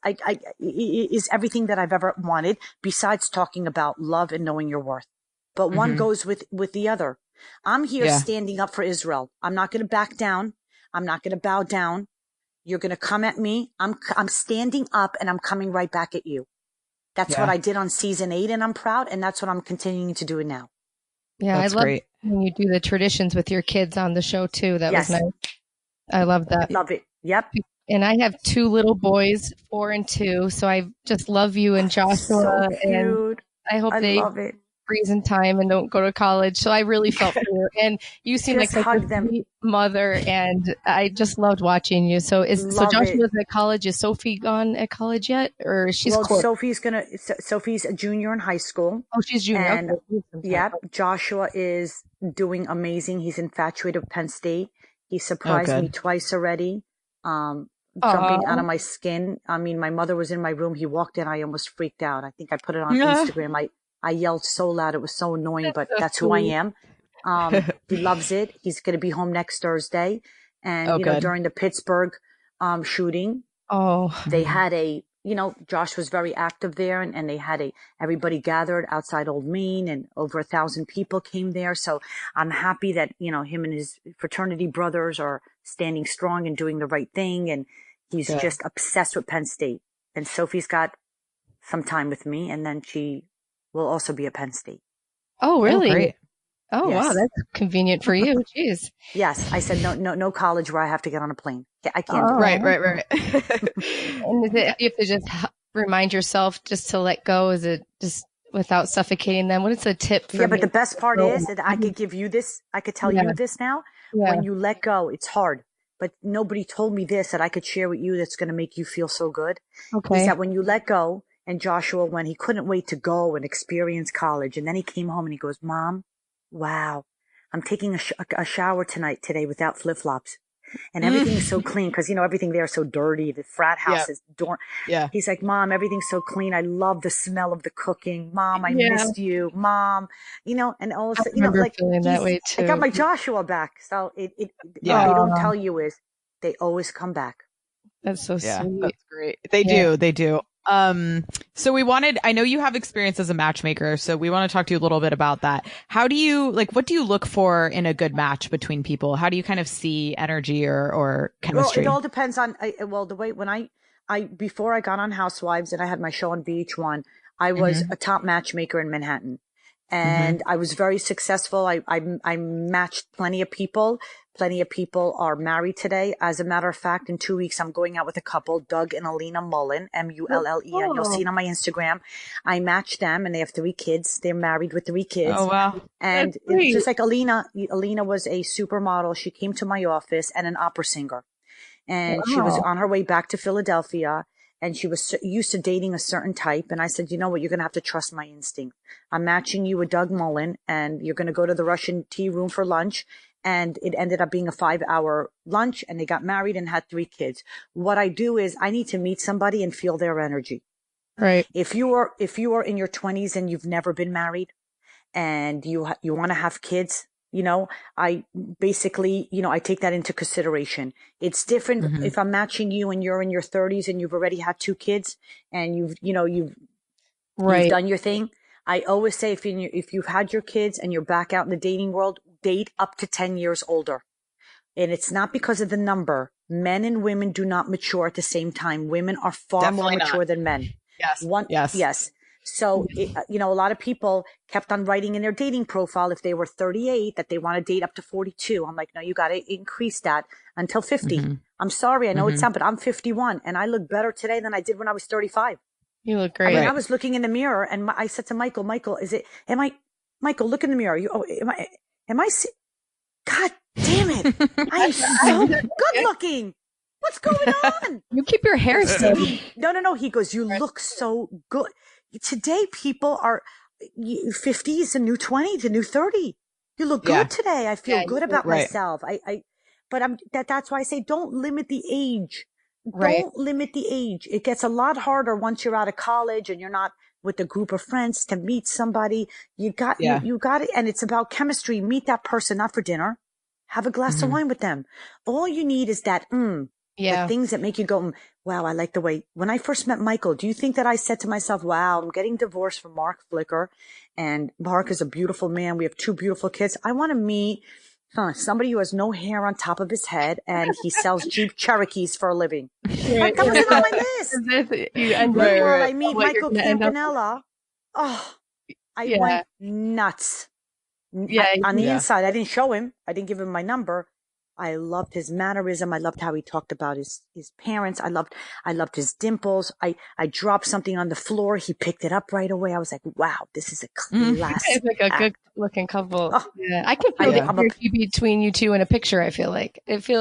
everything that I've ever wanted, besides talking about love and knowing your worth. But one goes with the other. I'm here standing up for Israel. I'm not going to back down. I'm not going to bow down. You're going to come at me. I'm standing up, and I'm coming right back at you. That's what I did on season 8, and I'm proud. And that's what I'm continuing to do now. Yeah. That's great. When you do the traditions with your kids on the show too. That was nice. I love that. Love it. Yep. And I have 2 little boys, 4 and 2. So I just love you and Joshua. So cute. And I hope they freeze in time and don't go to college. So I really felt for you. And you seem like such a sweet mother, and I just loved watching you. So Joshua's at college. Is Sophie gone at college yet, or she's close? Sophie's a junior in high school. Oh, she's junior. And okay. Joshua is doing amazing. He's infatuated with Penn State. He surprised me twice already. Jumping out of my skin. I mean, my mother was in my room. He walked in. I almost freaked out. I think I put it on Instagram. I yelled so loud. It was so annoying, but that's who I am. He loves it. He's going to be home next Thursday. And, during the Pittsburgh shooting. Oh, They had Josh was very active there, and they had everybody gathered outside Old Main, and over 1,000 people came there. So I'm happy that, him and his fraternity brothers are standing strong and doing the right thing. And he's just obsessed with Penn State. And Sophie's got some time with me, and then she will also be at Penn State. Oh, really? Oh, great. Oh, yes. Wow. That's convenient for you. Jeez. Yes. I said, no college where I have to get on a plane. I can't do Right. And you have to just remind yourself just to let go. Is it just without suffocating them? What is a tip for but the best part is that I could give you this. I could tell you this now. Yeah. When you let go, it's hard. But nobody told me this that I could share with you that's going to make you feel so good. Okay. Is that when you let go, and Joshua, when he couldn't wait to go and experience college, and then he came home and he goes, Mom, wow, I'm taking a shower today without flip-flops. And everything is so clean because, everything there is so dirty. The frat house is dorm. Yeah. He's like, Mom, everything's so clean. I love the smell of the cooking. Mom, I missed you. Mom, and also, like, feeling that way too. I got my Joshua back. So what they don't tell you is they always come back. That's so sweet. That's great. They do. So I know you have experience as a matchmaker, so we want to talk to you a little bit about that. How do you, what do you look for in a good match between people? How do you kind of see energy or chemistry? Well, it all depends on, the way, when before I got on Housewives and I had my show on VH1, I was a top matchmaker in Manhattan. And I was very successful. I matched plenty of people. Plenty of people are married today. As a matter of fact, in 2 weeks, I'm going out with a couple, Doug and Alina Mullen, Mullen. You'll see it on my Instagram. I matched them, and they have 3 kids. They're married with 3 kids. Oh, wow. And it's just like Alina was a supermodel. She came to my office, and an opera singer. And she was on her way back to Philadelphia. And she was used to dating a certain type. And I said, you know what? You're going to have to trust my instinct. I'm matching you with Doug Mullen, and you're going to go to the Russian tea room for lunch. And it ended up being a 5-hour lunch, and they got married and had 3 kids. What I do is I need to meet somebody and feel their energy. Right. If you are in your 20s and you've never been married and you want to have kids, I basically, I take that into consideration. It's different if I'm matching you and you're in your 30s and you've already had 2 kids and you've done your thing. I always say if you've had your kids and you're back out in the dating world, date up to 10 years older. And it's not because of the number. Men and women do not mature at the same time. Women are far more mature than men. Yes. Yes. So, a lot of people kept on writing in their dating profile if they were 38 that they want to date up to 42. I'm like, no, you got to increase that until 50. I'm sorry. I know it's not, but I'm 51 and I look better today than I did when I was 35. You look great. I was looking in the mirror and I said to Michael, Michael, look in the mirror. God damn it. I'm so good looking. What's going on? You keep your hair steady. No. He goes, you look so good. Today, people are 50 is the new 20, the new 30. You look good today. I feel good about myself. That's why I say don't limit the age. Don't limit the age. It gets a lot harder once you're out of college and you're not with a group of friends to meet somebody. You got it. And it's about chemistry. Meet that person, not for dinner. Have a glass of wine with them. All you need is that, the things that make you go, wow, I like the way. When I first met Michael, do you think that I said to myself, wow, I'm getting divorced from Mark Flicker, and Mark is a beautiful man. We have 2 beautiful kids. I want to meet somebody who has no hair on top of his head and he sells Jeep Cherokees for a living. That wasn't on my list. I meet Michael Campanella. Oh, I went nuts. On the inside, I didn't show him. I didn't give him my number. I loved his mannerism. I loved how he talked about his parents. I loved his dimples. I dropped something on the floor. He picked it up right away. I was like, wow, this is a class. It's like a good looking couple. Oh, yeah. I can feel the energy between you two in a picture. I feel like He's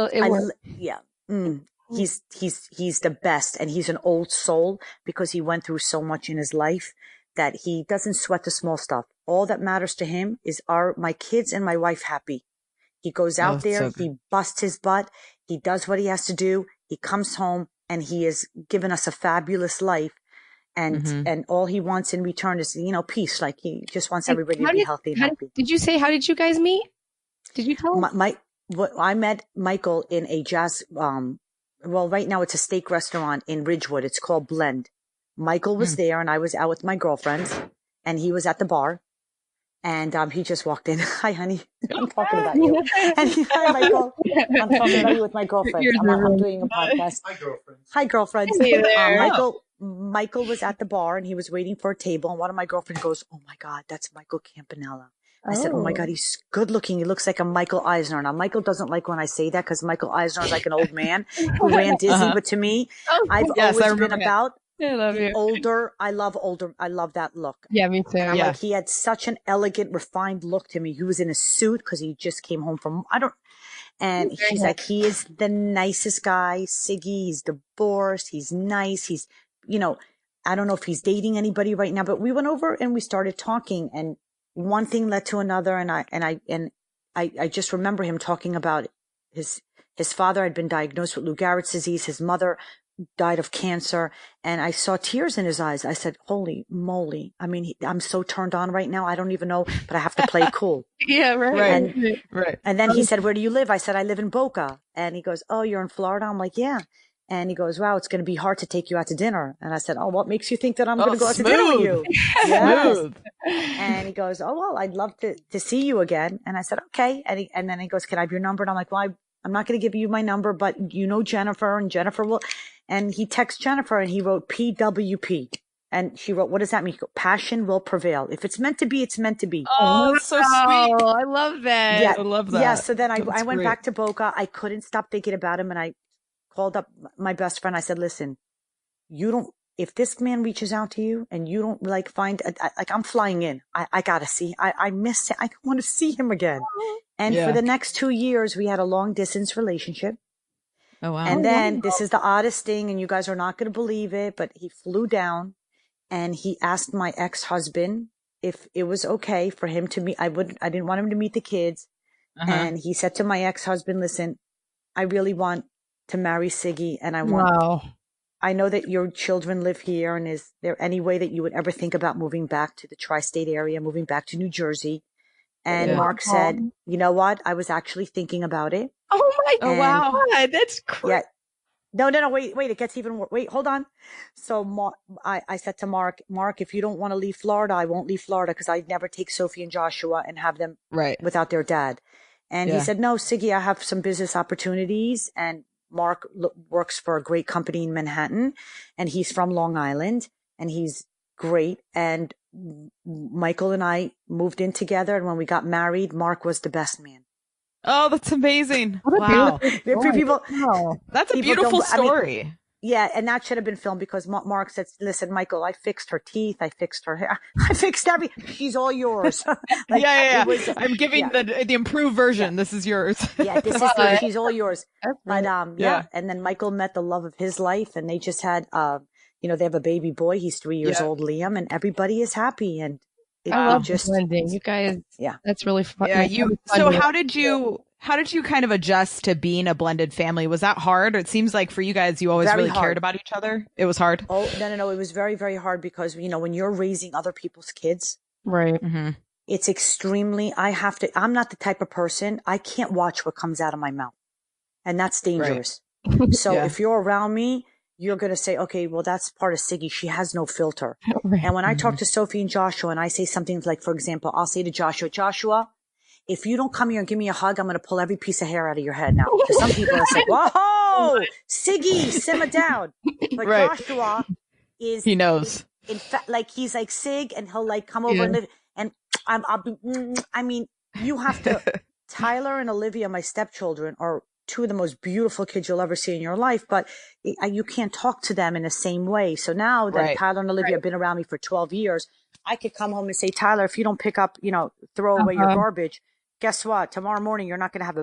the best. And he's an old soul because he went through so much in his life that he doesn't sweat the small stuff. All that matters to him is my kids and my wife happy. He goes out there, he busts his butt, he does what he has to do, he comes home, and he has given us a fabulous life. And all he wants in return is, peace. Like he just wants everybody to be healthy and happy. Did you say, how did you guys meet? Did you tell him? I met Michael in a jazz well, right now it's a steak restaurant in Ridgewood. It's called Blend. Michael was there and I was out with my girlfriends and he was at the bar. And he just walked in. Hi, honey. I'm talking about you. And hi, Michael. I'm talking about you with my girlfriend. I'm doing a podcast. Hi, girlfriends. Hey there. Michael was at the bar and he was waiting for a table. And one of my girlfriends goes, "Oh my God, that's Michael Campanella." I said, "Oh my God, he's good looking. He looks like a Michael Eisner." Now, Michael doesn't like when I say that because Michael Eisner is like an old man who ran Disney. But to me, I've always been about I love you. older. I love that look. Yeah, me too. Like, he had such an elegant, refined look to me. He was in a suit because he just came home from, and he's like, he is the nicest guy. Siggy, he's divorced. He's nice. He's, I don't know if he's dating anybody right now, but we went over and we started talking and one thing led to another. And I just remember him talking about his father had been diagnosed with Lou Gehrig's disease. His mother died of cancer, and I saw tears in his eyes. I said, "Holy moly." I mean, I'm so turned on right now. I don't even know, but I have to play cool. Yeah, right. And then he said, "Where do you live?" I said, "I live in Boca." And he goes, "Oh, you're in Florida?" I'm like, "Yeah." And he goes, "Wow, it's going to be hard to take you out to dinner." And I said, "Oh, what makes you think that I'm going to go out to dinner with you?" Yes. And he goes, "Oh, well, I'd love to see you again." And I said, "Okay." And then he goes, "Can I have your number?" And I'm like, "Well, I'm not going to give you my number, but you know Jennifer, and Jennifer will." And he texted Jennifer and he wrote PWP. And she wrote, "What does that mean?" Passion will prevail. If it's meant to be, it's meant to be. Oh, that's so sweet. I love that. Yeah, I love that. Yeah. So then I went back to Boca. I couldn't stop thinking about him. And I called up my best friend. I said, "Listen, if this man reaches out to you and you don't find, I'm flying in. I got to see, I miss him. I want to see him again." And for the next 2 years, we had a long distance relationship. Oh, wow. And then this is the oddest thing, and you guys are not going to believe it, but he flew down and he asked my ex-husband if it was okay for him to meet. I didn't want him to meet the kids. And he said to my ex-husband, "Listen, I really want to marry Siggy, and I know that your children live here, and is there any way that you would ever think about moving back to the tri-state area, moving back to New Jersey?" And Mark said, "You know what? I was actually thinking about it." Oh my God, that's crazy. Yeah. No, wait, it gets even worse. Wait, hold on. So I said to Mark, "If you don't want to leave Florida, I won't leave Florida because I'd never take Sophie and Joshua and have them without their dad." And he said, "No, Siggy, I have some business opportunities." And Mark works for a great company in Manhattan, and he's from Long Island, and he's great. And Michael and I moved in together, and when we got married, Mark was the best man. Oh, that's amazing. Wow. That's a beautiful story. Yeah, and that should have been filmed because Mark said, "Listen, Michael, I fixed her teeth. I fixed her hair. I fixed everything. She's all yours." I'm giving the improved version. This is yours. Yeah, she's all yours. But and then Michael met the love of his life, and they just had they have a baby boy. He's 3 years old, Liam, and everybody is happy. And I love just blending. You guys, that's really fun. Yeah, so how did you kind of adjust to being a blended family? Was that hard? It seems like for you guys, you always really cared about each other. It was hard. Oh, no. It was very, very hard because, when you're raising other people's kids, right. It's extremely, I'm not the type of person, I can't watch what comes out of my mouth, and that's dangerous. Right. So if you're around me, you're going to say, "Okay, well, that's part of Siggy. She has no filter." Right. And when I talk to Sophie and Joshua and I say something like, for example, I'll say to Joshua, "If you don't come here and give me a hug, I'm going to pull every piece of hair out of your head now." To some people, it's like, "Whoa, Siggy, simmer down." But Joshua he knows. In fact, he's like Sig, and he'll come over and live. And you have to, Tyler and Olivia, my stepchildren, are two of the most beautiful kids you'll ever see in your life, but you can't talk to them in the same way. So now that Tyler and Olivia have been around me for 12 years, I could come home and say, "Tyler, if you don't pick up, throw away your garbage, guess what? Tomorrow morning, you're not going to have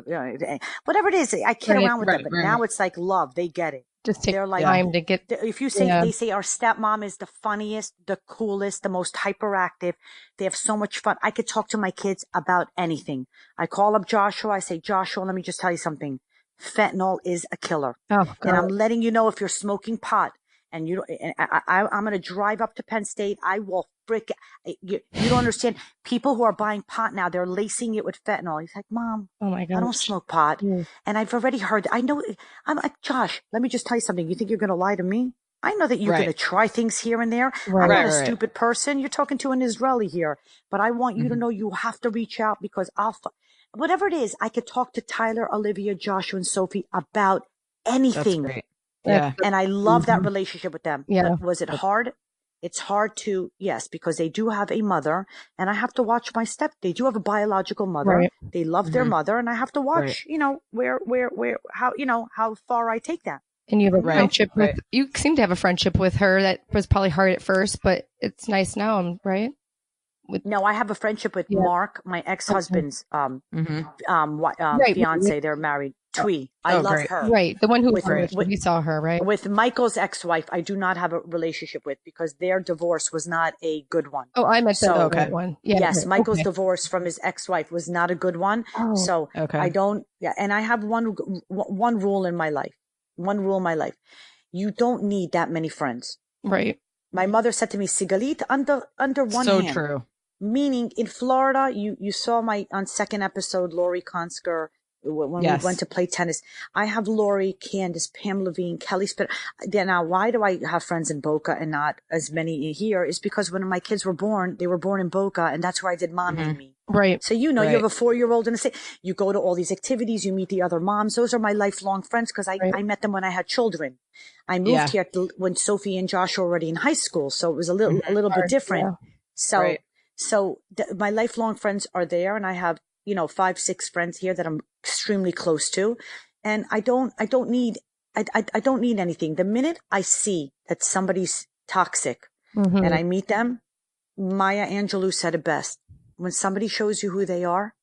whatever it is." I kid around with them, but now it's like love. They get it. Just take time to get. If you say, they say our stepmom is the funniest, the coolest, the most hyperactive. They have so much fun. I could talk to my kids about anything. I call up Joshua. I say, "Joshua, let me just tell you something. Fentanyl is a killer." And I'm letting you know, if you're smoking pot And I'm going to drive up to Penn State. I will you don't understand. People who are buying pot now, they're lacing it with fentanyl. He's like, Mom, Oh my gosh. I don't smoke pot. And I've already heard, I know, I'm like, Josh, let me just tell you something. You think you're going to lie to me? I know that you're going to try things here and there. I'm not a stupid person. You're talking to an Israeli here, but I want you to know you have to reach out because whatever it is, I could talk to Tyler, Olivia, Joshua, and Sophie about anything. That's great. Yeah. And I love that relationship with them. Yeah. But was it hard? It's hard to, yes, because they do have a mother and I have to watch my they do have a biological mother. Right. They love their mother and I have to watch, how far I take that. And you have a friendship with, you seem to have a friendship with her that was probably hard at first, but it's nice now, right? No, I have a friendship with Mark, my ex-husband's fiance. They're married. Twee. I love her. Right. The one who we saw her, right? With Michael's ex-wife, I do not have a relationship with because their divorce was not a good one. Oh, I meant the good one. Yeah, yes, Michael's divorce from his ex-wife was not a good one. Oh, so I don't, and I have one rule in my life. One rule in my life. You don't need that many friends. Right. My mother said to me, Sigalit, under one hand. So true. Meaning in Florida, you saw on second episode, Lori Konsker, when we went to play tennis. I have Lori, Candace, Pam Levine, Kelly Spitter. Now, why do I have friends in Boca and not as many here? Is because when my kids were born, they were born in Boca, and that's where I did Mom and Me. Right. So you have a 4-year-old and you go to all these activities, you meet the other moms. Those are my lifelong friends because I met them when I had children. I moved here when Sophie and Josh were already in high school, so it was a little bit different. Yeah. So my lifelong friends are there, and I have 5-6 friends here that I'm extremely close to, and I don't need anything. The minute I see that somebody's toxic and I meet them, Maya Angelou said it best. When somebody shows you who they are,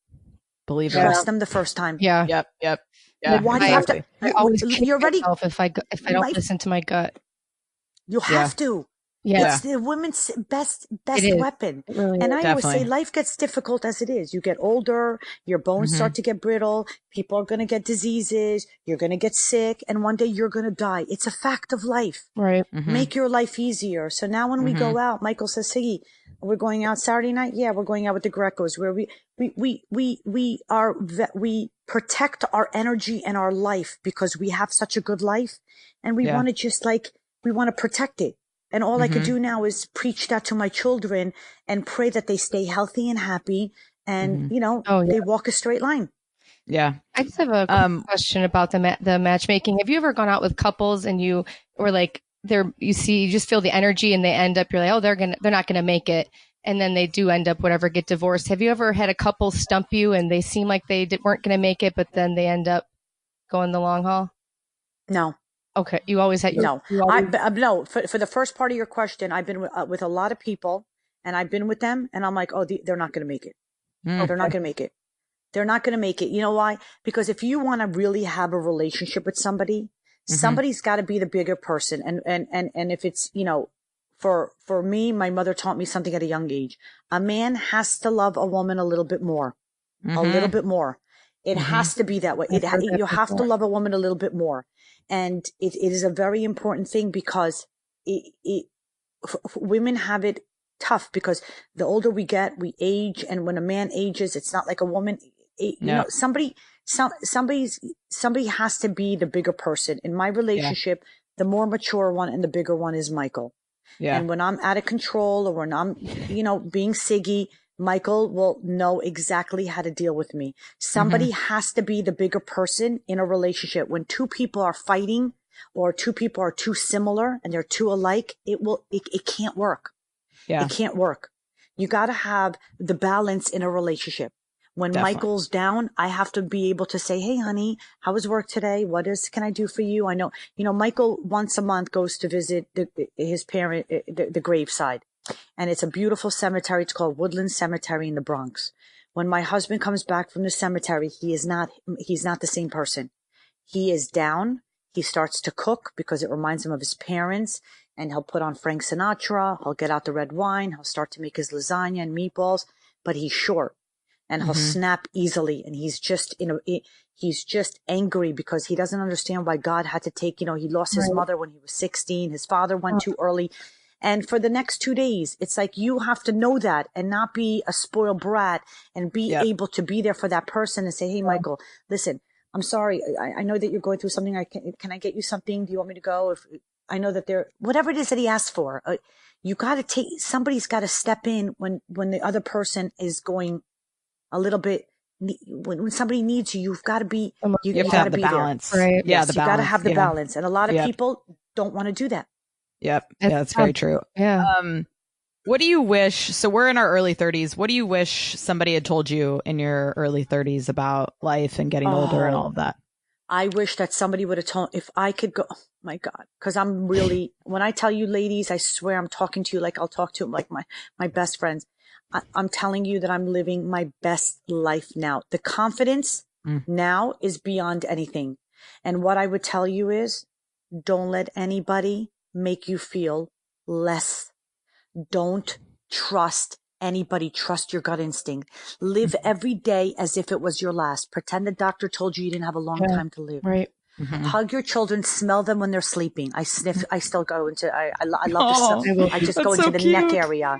trust them the first time. Yeah. Yep. Well, why do you have to? I always you're ready. If I don't listen to my gut, you have to. Yeah. It's the women's best weapon. Really and I always say life gets difficult as it is. You get older, your bones start to get brittle, people are going to get diseases, you're going to get sick, and one day you're going to die. It's a fact of life. Right. Make your life easier. So now when we go out, Michael says, Siggy, we're going out Saturday night? Yeah, we're going out with the Grecos where we protect our energy and our life because we have such a good life and we want to we want to protect it. And all I could do now is preach that to my children and pray that they stay healthy and happy and, they walk a straight line. Yeah. I just have a question about the matchmaking. Have you ever gone out with couples and you were like, you just feel the energy and they end up, you're like, oh, they're not going to make it. And then they do end up, get divorced. Have you ever had a couple stump you and they seem like they weren't going to make it, but then they end up going the long haul? No. Okay. You always had no. No. For the first part of your question, I've been with a lot of people, and I've been with them, and I'm like, oh, they're not going to make it. Oh, they're not going to make it. They're not going to make it. You know why? Because if you want to really have a relationship with somebody, somebody's got to be the bigger person. And if it's for me, my mother taught me something at a young age. A man has to love a woman a little bit more, a little bit more. It has to be that way. You have to love a woman a little bit more. And it is a very important thing because women have it tough because the older we get, we age. And when a man ages, it's not like a woman. Somebody has to be the bigger person. In my relationship, the more mature one and the bigger one is Michael. Yeah. And when I'm out of control or when I'm, being Siggy, Michael will know exactly how to deal with me. Somebody has to be the bigger person in a relationship. When two people are fighting or two people are too similar and they're too alike, it can't work. Yeah. It can't work. You got to have the balance in a relationship. When Michael's down, I have to be able to say, hey, honey, how was work today? Can I do for you? I know, Michael once a month goes to visit his parent, the graveside. And it's a beautiful cemetery. It's called Woodland Cemetery in the Bronx. When my husband comes back from the cemetery, he's not the same person. He is down. He starts to cook because it reminds him of his parents, and he'll put on Frank Sinatra. He'll get out the red wine. He'll start to make his lasagna and meatballs, but he's short. and he'll snap easily. And he's just, he's just angry because he doesn't understand why God had to take, he lost his mother when he was 16. His father went too early. And for the next 2 days, it's like you have to know that and not be a spoiled brat and be able to be there for that person and say, hey, Michael, listen, I'm sorry. I know that you're going through something. Can I get you something? Do you want me to go? If I know that whatever it is that he asked for, you got to somebody's got to step in when the other person is going a little bit. When somebody needs you, you've got to be, you got to have the balance. There. Right. Yes, you got to have the balance. And a lot of people don't want to do that. Yep. Yeah, that's very true. Yeah. What do you wish? So we're in our early 30s. What do you wish somebody had told you in your early 30s about life and getting older and all of that? I wish that somebody would have told, if I could go, oh my God, because I'm really, when I tell you ladies, I swear I'm talking to you like I'll talk to like my best friends. I'm telling you that I'm living my best life now. The confidence now is beyond anything. And what I would tell you is, don't let anybody make you feel less. Don't trust anybody. Trust your gut instinct. Live every day as if it was your last. Pretend the doctor told you didn't have a long time to live. Right. Hug your children. Smell them when they're sleeping. I sniff. I still go into. I love to smell. I just go into the neck area.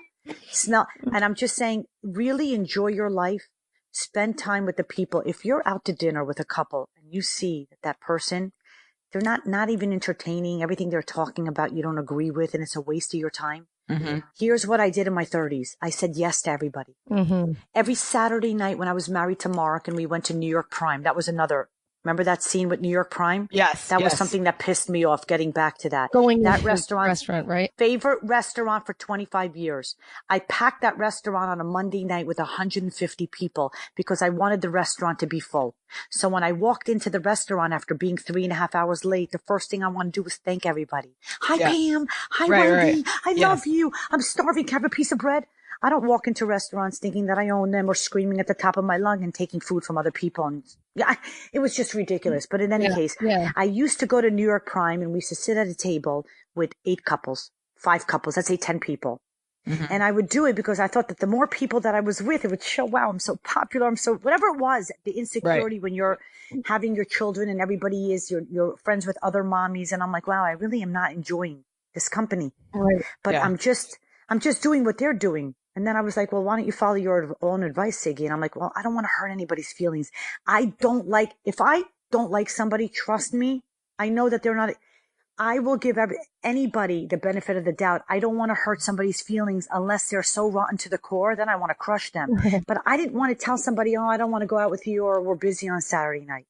Smell. And I'm just saying, really enjoy your life. Spend time with the people. If you're out to dinner with a couple and you see that person, they're not even entertaining. Everything they're talking about, you don't agree with, and it's a waste of your time. Here's what I did in my 30s. I said yes to everybody. Every Saturday night when I was married to Mark and we went to New York Prime, that was another. Remember that scene with New York Prime? Yes. That was something that pissed me off, getting back to that. That restaurant, right? Favorite restaurant for 25 years. I packed that restaurant on a Monday night with 150 people because I wanted the restaurant to be full. So when I walked into the restaurant after being 3.5 hours late, the first thing I wanted to do was thank everybody. Hi, Pam. Hi, Wendy. I love you. I'm starving. Can I have a piece of bread? I don't walk into restaurants thinking that I own them or screaming at the top of my lung and taking food from other people. And it was just ridiculous. But in any case, I used to go to New York Prime and we used to sit at a table with 8 couples, 5 couples, let's say 10 people. And I would do it because I thought that the more people that I was with, it would show, wow, I'm so popular. I'm so, whatever it was, the insecurity when you're having your children and everybody is, you're friends with other mommies. And I'm like, wow, I really am not enjoying this company. Right. But I'm just doing what they're doing. And then I was like, well, why don't you follow your own advice, Siggy? And I'm like, well, I don't want to hurt anybody's feelings. If I don't like somebody, trust me, I know that they're not, I will give anybody the benefit of the doubt. I don't want to hurt somebody's feelings unless they're so rotten to the core, then I want to crush them. But I didn't want to tell somebody, oh, I don't want to go out with you or we're busy on Saturday night.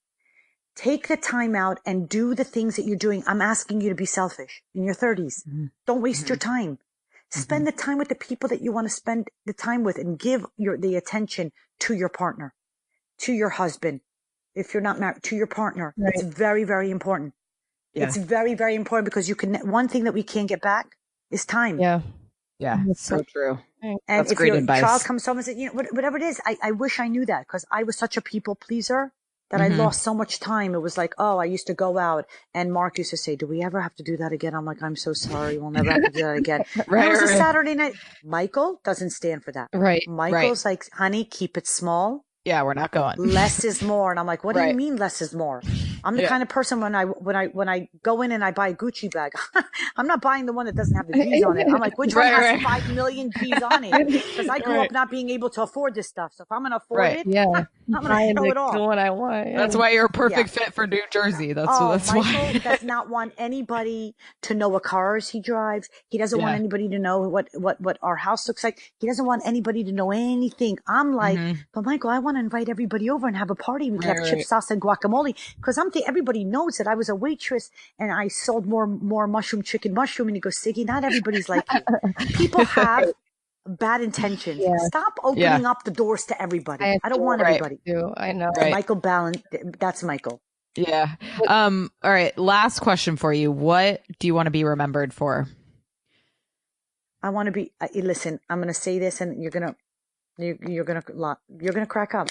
Take the time out and do the things that you're doing. I'm asking you to be selfish in your 30s. Don't waste your time. Spend the time with the people that you want to spend the time with and give the attention to your partner, to your husband. If you're not married, to your partner. Right. It's very, very important. Yeah. It's very, very important because one thing that we can't get back is time. Yeah. That's so true. And that's if great your advice. child comes home and says, whatever it is, I wish I knew that because I was such a people pleaser that I lost so much time. It was like, oh, I used to go out and Mark used to say, do we ever have to do that again? I'm like, I'm so sorry. We'll never have to do that again. It was a Saturday night. Michael doesn't stand for that. Right. Michael's like, honey, keep it small. Yeah, we're not going. Less is more. And I'm like, what do you mean less is more? I'm the kind of person when I go in and I buy a Gucci bag, I'm not buying the one that doesn't have the G's on it. I'm like, which one has 5 million G's on it? Because I grew up not being able to afford this stuff. So if I'm going to afford it, I'm going to throw it all. The one I want. Yeah. That's why you're a perfect fit for New Jersey. That's Michael why. does not want anybody to know what cars he drives. He doesn't want anybody to know what our house looks like. He doesn't want anybody to know anything. I'm like, but Michael, I want to invite everybody over and have a party. We can have chips, salsa, and guacamole. Because everybody knows that I was a waitress and I sold more chicken mushroom. And he goes, Siggy, not everybody's like you. People have bad intentions. Yeah. Stop opening up the doors to everybody. I don't want everybody. I know. Michael Ballant, that's Michael. Yeah. All right. Last question for you. What do you want to be remembered for? I want to be, listen, I'm going to say this and you're going to crack up.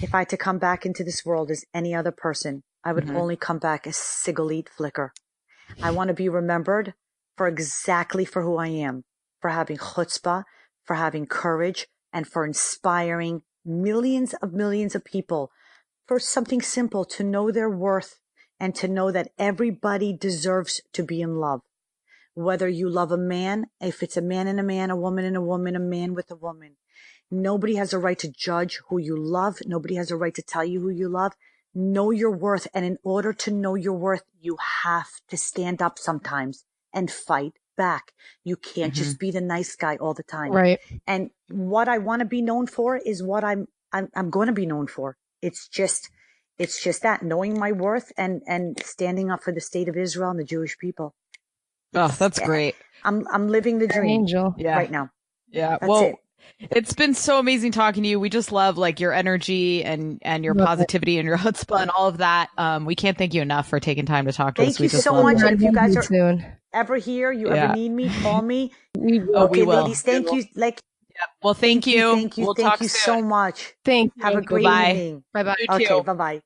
If I had to come back into this world as any other person, I would only come back as Siggy Flicker. I want to be remembered for exactly for who I am, for having chutzpah, for having courage, and for inspiring millions of people for something simple, to know their worth and to know that everybody deserves to be in love. Whether you love a man, if it's a man and a man, a woman and a woman, a man with a woman, nobody has a right to judge who you love. Nobody has a right to tell you who you love. Know your worth. And in order to know your worth, you have to stand up sometimes and fight back. You can't just be the nice guy all the time. Right. And what I want to be known for is what I'm going to be known for. It's just that, knowing my worth and standing up for the state of Israel and the Jewish people. Oh, that's great. I'm living the dream right now. Yeah. That's it. It's been so amazing talking to you. We just love like your energy and your positivity and your chutzpah and all of that. We can't thank you enough for taking time to talk to us. Thank you so much. And if you guys are ever here, you ever need me, call me. Okay, ladies, thank you. Well, thank you. Thank you. Thank you so much. Thank you. Have a great evening. Bye-bye. Okay, bye-bye.